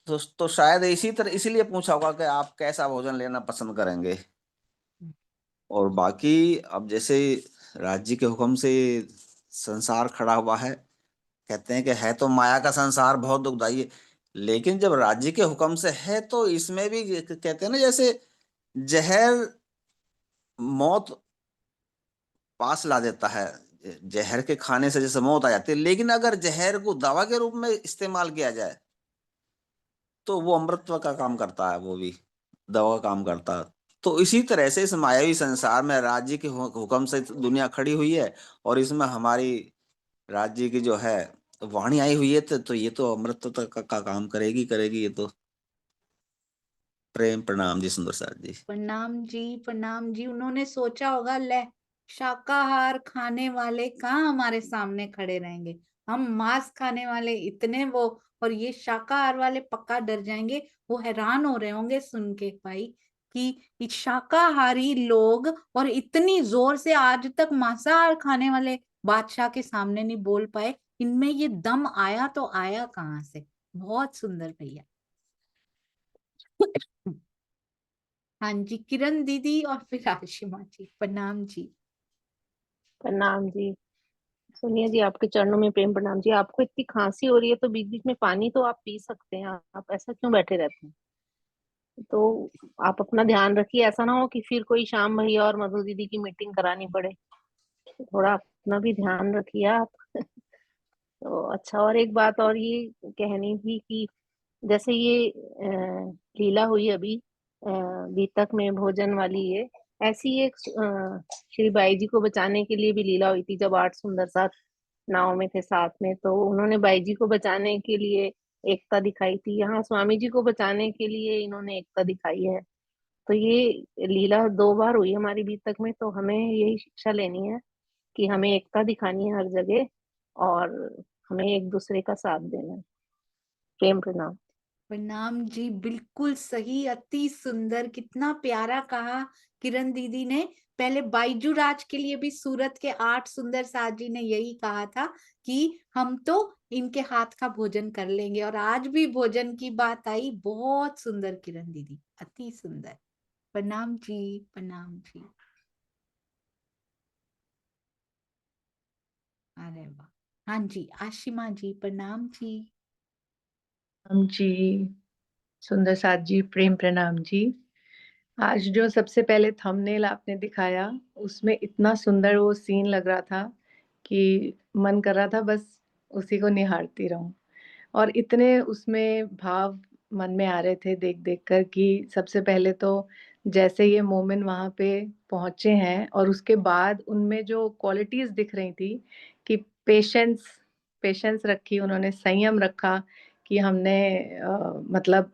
तो शायद इसी तरह इसीलिए पूछा होगा कि आप कैसा भोजन लेना पसंद करेंगे। और बाकी अब जैसे राज्य के हुक्म से संसार खड़ा हुआ है, कहते हैं कि है तो माया का संसार बहुत दुखदाई है, लेकिन जब राज्य के हुक्म से है तो इसमें भी कहते हैं ना, जैसे जहर मौत पास ला देता है। जहर के खाने से जैसे मौत आ जाती है, लेकिन अगर जहर को दवा के रूप में इस्तेमाल किया जाए तो वो अमृतत्व का काम करता है, वो भी दवा का काम करता है। तो इसी तरह से इस मायावी संसार में राज्य के हुक्म से दुनिया खड़ी हुई है, और इसमें हमारी राज्य की जो है वाणी आई हुई है, तो ये तो अमृतत्व का काम करेगी करेगी ये तो। प्रेम प्रणाम जी सुंदर साथ जी। प्रणाम जी, प्रणाम जी। उन्होंने सोचा होगा, ले शाकाहार खाने वाले कहाँ हमारे सामने खड़े रहेंगे, हम मांस खाने वाले इतने वो, और ये शाकाहार वाले पक्का डर जाएंगे। वो हैरान हो रहे होंगे सुन के भाई कि ये शाकाहारी लोग और इतनी जोर से आज तक मांसाहार खाने वाले बादशाह के सामने नहीं बोल पाए, इनमें ये दम आया तो आया कहाँ से। बहुत सुंदर भैया। हाँ जी, किरण दीदी और फिर आशिमा जी, प्रणाम जी। प्रणाम जी। सोनिया जी, आपके चरणों में प्रेम प्रणाम जी। आपको इतनी खांसी हो रही है तो बीच बीच में पानी तो आप पी सकते हैं, आप ऐसा क्यों बैठे रहते हैं? तो आप अपना ध्यान रखिए, ऐसा ना हो कि फिर कोई श्याम भैया और मधु दीदी की मीटिंग करानी पड़े। तो थोड़ा अपना भी ध्यान रखिए आप। तो अच्छा, और एक बात और ये कहनी थी कि जैसे ये लीला हुई अभी बीतक में भोजन वाली, ये ऐसी एक श्री बाई जी को बचाने के लिए भी लीला हुई थी, जब 8 सुंदर साथ नाव में थे साथ में, तो उन्होंने बाई जी को बचाने के लिए एकता दिखाई थी। यहाँ स्वामी जी को बचाने के लिए इन्होंने एकता दिखाई है। तो ये लीला 2 बार हुई हमारी बीतक में, तो हमें यही शिक्षा लेनी है कि हमें एकता दिखानी है हर जगह, और हमें एक दूसरे का साथ देना है। प्रेम प्रणाम। प्रणाम जी, बिल्कुल सही, अति सुंदर, कितना प्यारा कहा किरण दीदी ने। पहले बाईजू राज के लिए भी सूरत के 8 सुंदर साथ जी ने यही कहा था कि हम तो इनके हाथ का भोजन कर लेंगे, और आज भी भोजन की बात आई। बहुत सुंदर किरण दीदी, अति सुंदर। प्रणाम जी, प्रणाम जी। अरे वाह। हाँ जी, आशिमा जी, प्रणाम जी। प्रणाम जी सुंदर साथ जी, प्रेम प्रणाम जी। आज जो सबसे पहले थंबनेल आपने दिखाया, उसमें इतना सुंदर वो सीन लग रहा था कि मन कर रहा था बस उसी को निहारती रहूं। और इतने उसमें भाव मन में आ रहे थे देख देख कर कि सबसे पहले तो जैसे ये मोमिन वहां पे पहुंचे हैं और उसके बाद उनमें जो क्वालिटीज दिख रही थी कि पेशेंस रखी उन्होंने, संयम रखा कि हमने मतलब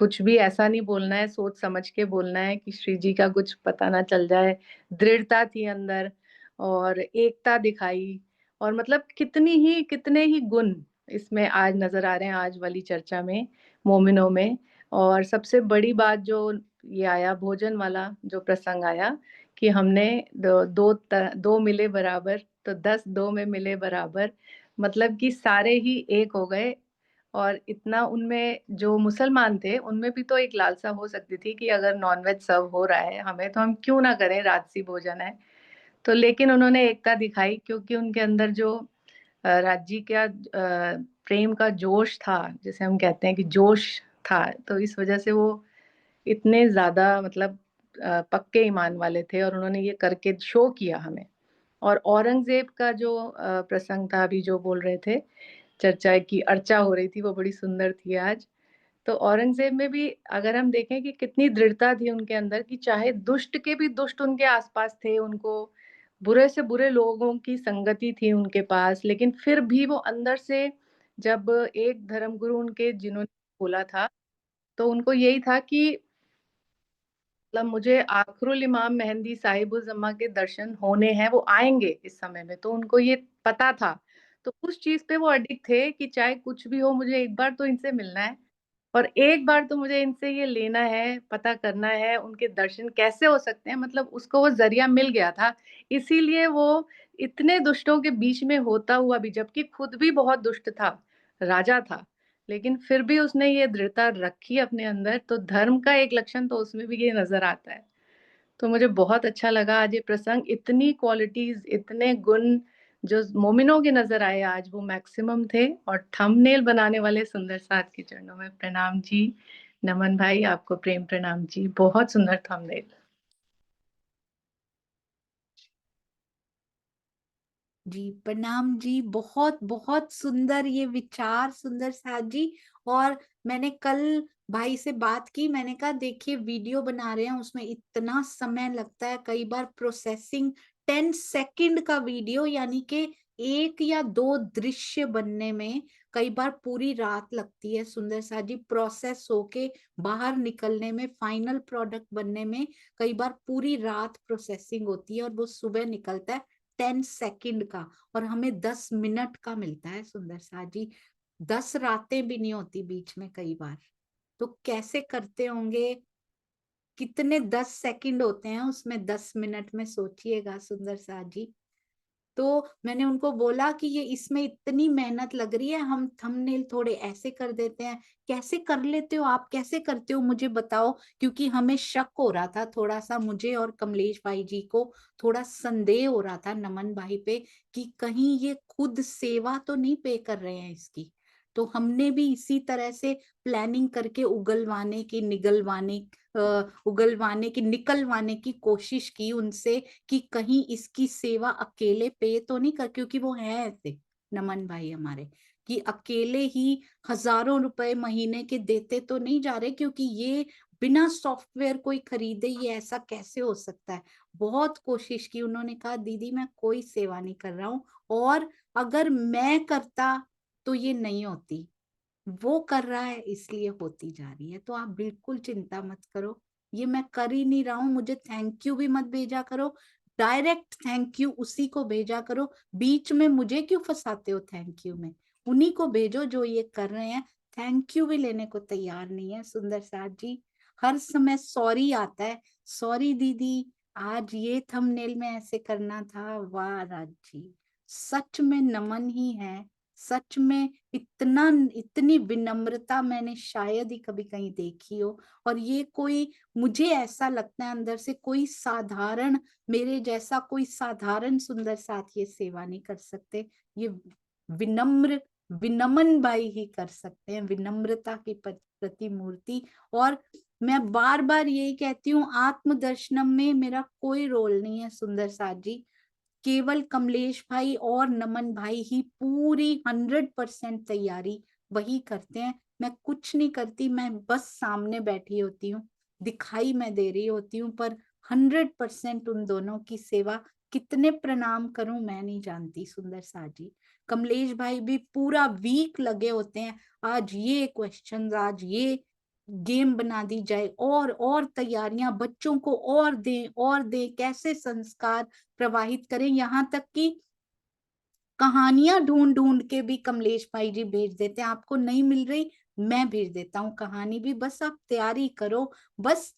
कुछ भी ऐसा नहीं बोलना है, सोच समझ के बोलना है कि श्री जी का कुछ पता ना चल जाए। दृढ़ता थी अंदर और एकता दिखाई, और मतलब कितने ही गुण इसमें आज नजर आ रहे हैं आज वाली चर्चा में, मोमिनों में। और सबसे बड़ी बात जो ये आया, भोजन वाला जो प्रसंग आया कि हमने दो मिले बराबर तो 10 दो में मिले बराबर, मतलब कि सारे ही एक हो गए। और इतना उनमें जो मुसलमान थे उनमें भी तो एक लालसा हो सकती थी कि अगर नॉनवेज सर्व हो रहा है हमें तो हम क्यों ना करें, राजसी भोजन है तो। लेकिन उन्होंने एकता दिखाई क्योंकि उनके अंदर जो राज्य का प्रेम का जोश था, जैसे हम कहते हैं कि जोश था, तो इस वजह से वो इतने ज्यादा मतलब पक्के ईमान वाले थे और उन्होंने ये करके शो किया हमें। और औरंगजेब का जो प्रसंग था अभी जो बोल रहे थे, चर्चा की अर्चा हो रही थी, वो बड़ी सुंदर थी आज। तो औरंगजेब में भी अगर हम देखें कि कितनी दृढ़ता थी उनके अंदर कि चाहे दुष्ट के भी दुष्ट उनके आसपास थे, उनको बुरे से बुरे लोगों की संगति थी उनके पास, लेकिन फिर भी वो अंदर से, जब एक धर्मगुरु उनके जिन्होंने बोला था तो उनको यही था कि मतलब मुझे आखरुल इमाम मेहंदी साहिबुल जमा के दर्शन होने हैं, वो आएंगे इस समय में, तो उनको ये पता था। तो उस चीज पे वो अडिक्ट थे कि चाहे कुछ भी हो मुझे एक बार तो इनसे मिलना है और एक बार तो मुझे इनसे ये लेना है, पता करना है उनके दर्शन कैसे हो सकते हैं, मतलब उसको वो जरिया मिल गया था। इसीलिए वो इतने दुष्टों के बीच में होता हुआ भी, जबकि खुद भी बहुत दुष्ट था, राजा था, लेकिन फिर भी उसने ये दृढ़ता रखी अपने अंदर। तो धर्म का एक लक्षण तो उसमें भी ये नजर आता है। तो मुझे बहुत अच्छा लगा आज ये प्रसंग, इतनी क्वालिटीज, इतने गुण जो मोमिनों के नजर आए आज वो मैक्सिमम थे। और थंबनेल बनाने वाले सुंदर साथ के चरणों में प्रणाम जी। नमन भाई आपको प्रेम प्रणाम जी, बहुत सुंदर थंबनेल। जी प्रणाम जी, बहुत बहुत सुंदर ये विचार सुंदर साथ जी। और मैंने कल भाई से बात की, मैंने कहा देखिए वीडियो बना रहे हैं उसमें इतना समय लगता है, कई बार प्रोसेसिंग 10 सेकंड का वीडियो यानी कि एक या दो दृश्य बनने में कई बार पूरी रात लगती है सुंदर साथ जी। प्रोसेस होके बाहर निकलने में, फाइनल प्रोडक्ट बनने में कई बार पूरी रात प्रोसेसिंग होती है और वो सुबह निकलता है 10 सेकंड का, और हमें 10 मिनट का मिलता है सुंदर सा जी। 10 रातें भी नहीं होती बीच में कई बार, तो कैसे करते होंगे, कितने 10 सेकंड होते हैं उसमें 10 मिनट में, सोचिएगा सुंदर सा जी। तो मैंने उनको बोला कि ये इसमें इतनी मेहनत लग रही है, हम थंबनेल थोड़े ऐसे कर देते हैं, कैसे कर लेते हो आप, कैसे करते हो मुझे बताओ, क्योंकि हमें शक हो रहा था थोड़ा सा, मुझे और कमलेश भाई जी को थोड़ा संदेह हो रहा था नमन भाई पे कि कहीं ये खुद सेवा तो नहीं पे कर रहे हैं इसकी। तो हमने भी इसी तरह से प्लानिंग करके उगलवाने की निकलवाने की कोशिश की उनसे कि कहीं इसकी सेवा अकेले पे तो नहीं कर, क्योंकि वो है ऐसे नमन भाई हमारे कि अकेले ही हजारों रुपए महीने के देते तो नहीं जा रहे, क्योंकि ये बिना सॉफ्टवेयर कोई खरीदे ये ऐसा कैसे हो सकता है। बहुत कोशिश की, उन्होंने कहा दीदी मैं कोई सेवा नहीं कर रहा हूँ, और अगर मैं करता तो ये नहीं होती, वो कर रहा है इसलिए होती जा रही है। तो आप बिल्कुल चिंता मत करो, ये मैं कर ही नहीं रहा हूं, मुझे थैंक यू भी मत भेजा करो, डायरेक्ट थैंक यू उसी को भेजा करो, बीच में मुझे क्यों फंसाते हो थैंक यू में, उन्हीं को भेजो जो ये कर रहे हैं, थैंक यू भी लेने को तैयार नहीं है सुंदर साथ जी। हर समय सॉरी आता है, सॉरी दीदी आज ये थंबनेल में ऐसे करना था, वाह राज जी सच में नमन ही है, सच में इतनी विनम्रता मैंने शायद ही कभी कहीं देखी हो। और ये कोई, मुझे ऐसा लगता है अंदर से कोई साधारण, मेरे जैसा कोई साधारण सुंदर साथ ये सेवा नहीं कर सकते, ये विनम्र विनमन भाई ही कर सकते हैं, विनम्रता की प्रतिमूर्ति। और मैं बार बार यही कहती हूँ, आत्मदर्शनम में मेरा कोई रोल नहीं है सुंदर साथ जी, केवल कमलेश भाई और नमन भाई ही पूरी 100% तैयारी वही करते हैं। मैं कुछ नहीं करती, मैं बस सामने बैठी होती हूँ, दिखाई मैं दे रही होती हूँ, पर 100% उन दोनों की सेवा। कितने प्रणाम करूं मैं नहीं जानती सुंदर साथ जी। कमलेश भाई भी पूरा वीक लगे होते हैं, आज ये क्वेश्चंस, आज ये गेम बना दी जाए, और तैयारियां बच्चों को और दें, कैसे संस्कार प्रवाहित करें। यहाँ तक कि कहानियां ढूंढ ढूंढ के भी कमलेश भाई जी भेज देते हैं, आपको नहीं मिल रही मैं भेज देता हूँ कहानी भी, बस आप तैयारी करो, बस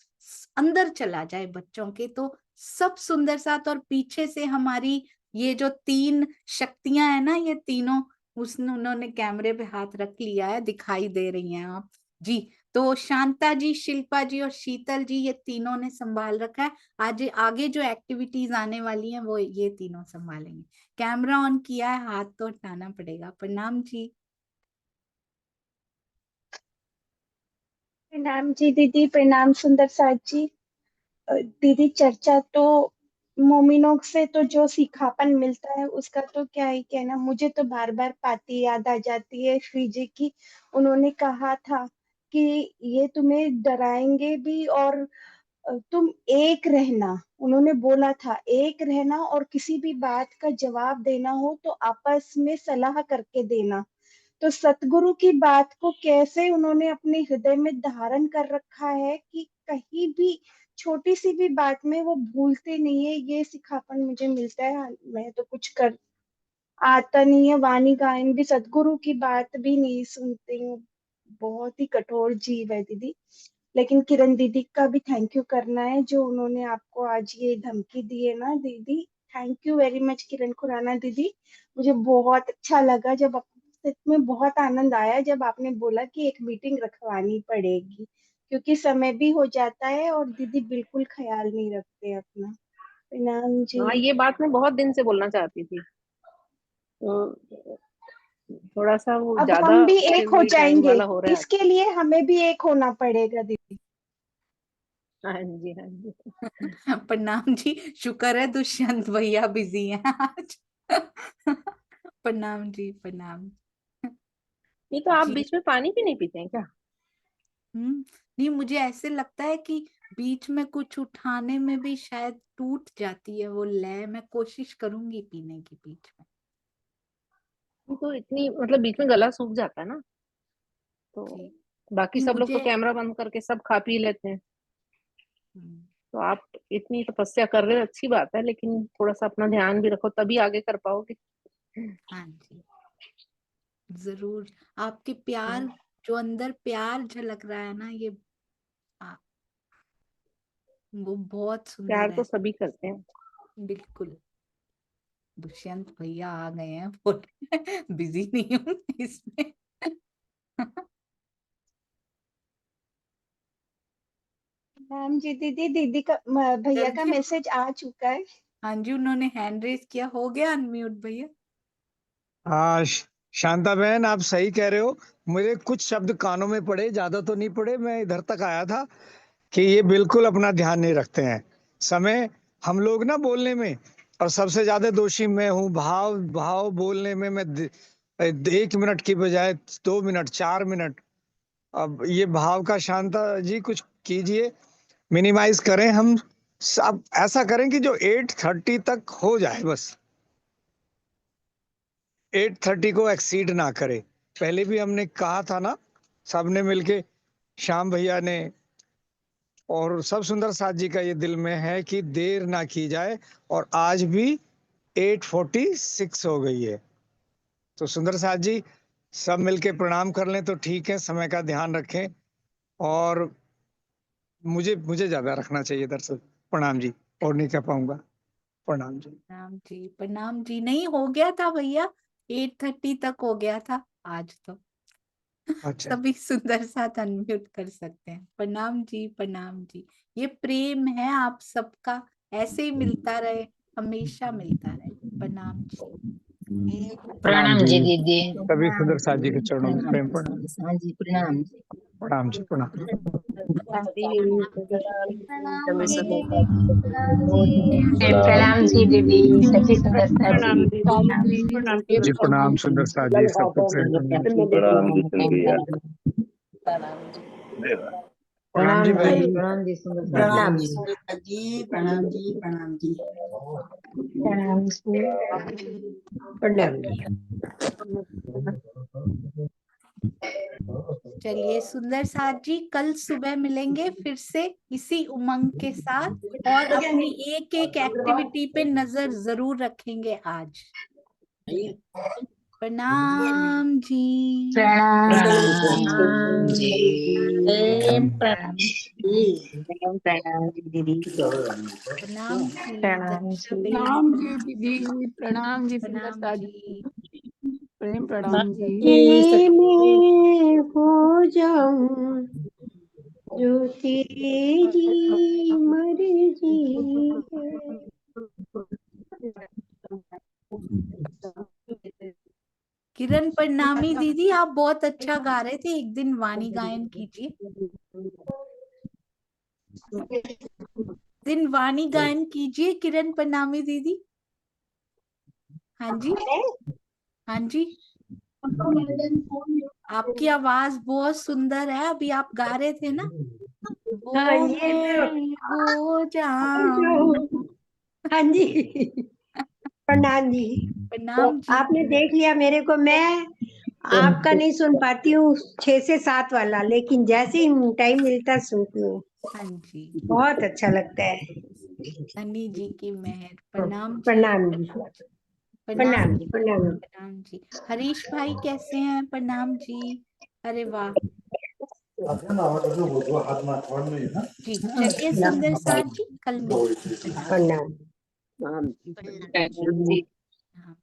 अंदर चला जाए बच्चों के। तो सब सुंदर साथ, और पीछे से हमारी ये जो 3 शक्तियां है ना, ये तीनों, उसने उन्होंने कैमरे पे हाथ रख लिया है, दिखाई दे रही हैं आप जी। तो शांता जी, शिल्पा जी और शीतल जी, ये तीनों ने संभाल रखा है। आज आगे जो एक्टिविटीज आने वाली हैं वो ये तीनों संभालेंगे। कैमरा ऑन किया है, हाथ तो हटाना पड़ेगा। प्रणाम जी। प्रणाम जी दीदी, प्रणाम सुंदर साथ जी। दीदी चर्चा तो मोमिनों से तो जो सीखापन मिलता है उसका तो क्या ही कहना। मुझे तो बार बार पाती याद आ जाती है श्री जी की। उन्होंने कहा था कि ये तुम्हें डराएंगे भी, और तुम एक रहना। उन्होंने बोला था एक रहना, और किसी भी बात का जवाब देना हो तो आपस में सलाह करके देना। तो सतगुरु की बात को कैसे उन्होंने अपने हृदय में धारण कर रखा है कि कहीं भी छोटी सी भी बात में वो भूलते नहीं है। ये सिखापन मुझे मिलता है। मैं तो कुछ कर आता नहीं है, वाणी गायन भी, सतगुरु की बात भी नहीं सुनती हूँ। बहुत ही कठोर जीव है दीदी। लेकिन किरण दीदी का भी थैंक यू करना है, जो उन्होंने आपको आज ये धमकी दी है ना दीदी। थैंक यू वेरी मच किरण खुराना दीदी। मुझे बहुत अच्छा लगा जब सच में बहुत आनंद आया जब आपने बोला कि एक मीटिंग रखवानी पड़ेगी, क्योंकि समय भी हो जाता है और दीदी बिल्कुल ख्याल नहीं रखते अपना। प्रणाम जी। हाँ, ये बात मैं बहुत दिन से बोलना चाहती थी, तो थोड़ा सा वो अब ज्यादा हम भी फिर एक हो वही टाइम जाएंगे, वाला हो रहा है। इसके लिए हमें भी एक होना पड़ेगा दीदी। हाँ जी, हाँ जी। प्रणाम जी, शुक्र है दुष्यंत भैया बिजी हैं आज। प्रणाम जी, प्रणाम नहीं तो आप जी। बीच में पानी भी नहीं पीते हैं क्या? नहीं, मुझे ऐसे लगता है कि बीच में कुछ उठाने में भी शायद टूट जाती है वो लय। मैं कोशिश करूंगी पीने की बीच में। तो इतनी मतलब बीच में गला सूख जाता है ना, तो जी। बाकी नहीं सब लोग तो मुझे कैमरा बंद करके सब खा पी लेते हैं। हम्म, तो आप इतनी तपस्या कर रहे हो, अच्छी बात है, लेकिन थोड़ा सा अपना ध्यान भी रखो, तभी आगे कर पाओगे। हाँ जी, जरूर। आपके प्यार, जो अंदर प्यार झलक रहा है ना, ये आ, वो बहुत प्यार सुंदर तो है। सभी करते हैं। बिल्कुल। दुष्यंत भैया आ गए हैं, बोल बिजी नहीं हूँ इसमें। मैम जी दीदी, दीदी का भैया कर का दिया। मैसेज आ चुका है। हाँ जी, उन्होंने हैंड रेज किया, हो गया अनम्यूट भैया। हाँ, शांता बहन आप सही कह रहे हो। मुझे कुछ शब्द कानों में पड़े, ज्यादा तो नहीं पड़े। मैं इधर तक आया था कि ये बिल्कुल अपना ध्यान नहीं रखते हैं समय, हम लोग ना बोलने में। और सबसे ज्यादा दोषी मैं हूँ, भाव भाव बोलने में। मैं 1 मिनट की बजाय 2 मिनट, 4 मिनट। अब ये भाव का शांता जी कुछ कीजिए, मिनिमाइज करें हम। सब ऐसा करें कि जो 8:30 तक हो जाए, बस 8:30 को एक्सीड ना करे। पहले भी हमने कहा था ना, सबने मिलके, श्याम भैया ने, और सब सुंदर साथ जी का ये दिल में है कि देर ना की जाए। और आज भी 8:46 हो गई है। तो सुंदर साथ जी सब मिलके प्रणाम कर लें तो ठीक है, समय का ध्यान रखें। और मुझे मुझे ज्यादा रखना चाहिए दरअसल। प्रणाम जी, और नहीं कह पाऊंगा। प्रणाम जी। प्रणाम जी, प्रणाम जी। नहीं, हो गया था भैया, 8:30 तक हो गया था आज तो। अच्छा, सभी सुंदर साथ अनम्यूट कर सकते हैं। प्रणाम जी, प्रणाम जी। ये प्रेम है आप सबका, ऐसे ही मिलता रहे, हमेशा मिलता रहे। प्रणाम जी। प्रणाम प्रणाम जी। जी दीदी। सभी सुंदर साथ जी के चरणों में प्रणाम प्रेम जी प्रणाम। हाँ जी, प्रणाम जी। प्रणाम जी प्रणाम। प्रणाम जी दीदी, सच्ची सुंदरता जी। जी प्रणाम सुंदर साथ जी, सबको प्रेम प्रणाम। प्रणाम जी सिंधिया। प्रणाम जी भाई। प्रणाम जी सुंदर प्रणाम जी सुरेखा जी, प्रणाम जी, प्रणाम जी। प्रणाम जी। चलिए सुंदर साथ जी, कल सुबह मिलेंगे फिर से इसी उमंग के साथ और अपनी एक एक एक्टिविटी पे नजर जरूर रखेंगे आज। प्रणाम जी। प्रणाम जी। प्रणाम जी दीदी। प्रणाम जी प्रणाम दक्षा जी। बेन। प्रणाम जी दीदी, प्रणाम जी प्रणाम सुंदरता जी। जी, प्रेम प्रणाम जी। मैं हो जाऊं जो तेरी मर्जी है। किरण प्रणामी दीदी, आप बहुत अच्छा गा रहे थे, एक दिन वाणी गायन कीजिए। दिन वाणी गायन कीजिए किरण प्रणामी दीदी। हाँ जी, हाँ जी, आपकी आवाज बहुत सुंदर है, अभी आप गा रहे थे ना, वो मैं हो जाऊं। हाँ जी, प्रणाम जी। प्रणाम जी। आपने देख लिया मेरे को, मैं आपका नहीं सुन पाती हूँ 6 से 7 वाला, लेकिन जैसे ही टाइम मिलता है सुनती हूँ, हाँ जी, बहुत अच्छा लगता है। धनी जी की मेहर। प्रणाम जी। प्रणाम जी। प्रणाम जी। प्रणाम। प्रणाम जी। हरीश भाई कैसे हैं? प्रणाम जी। अरे वाह जी। चलिए सुंदर साथ जी, कल मिलते हैं। प्रणाम। हाँ।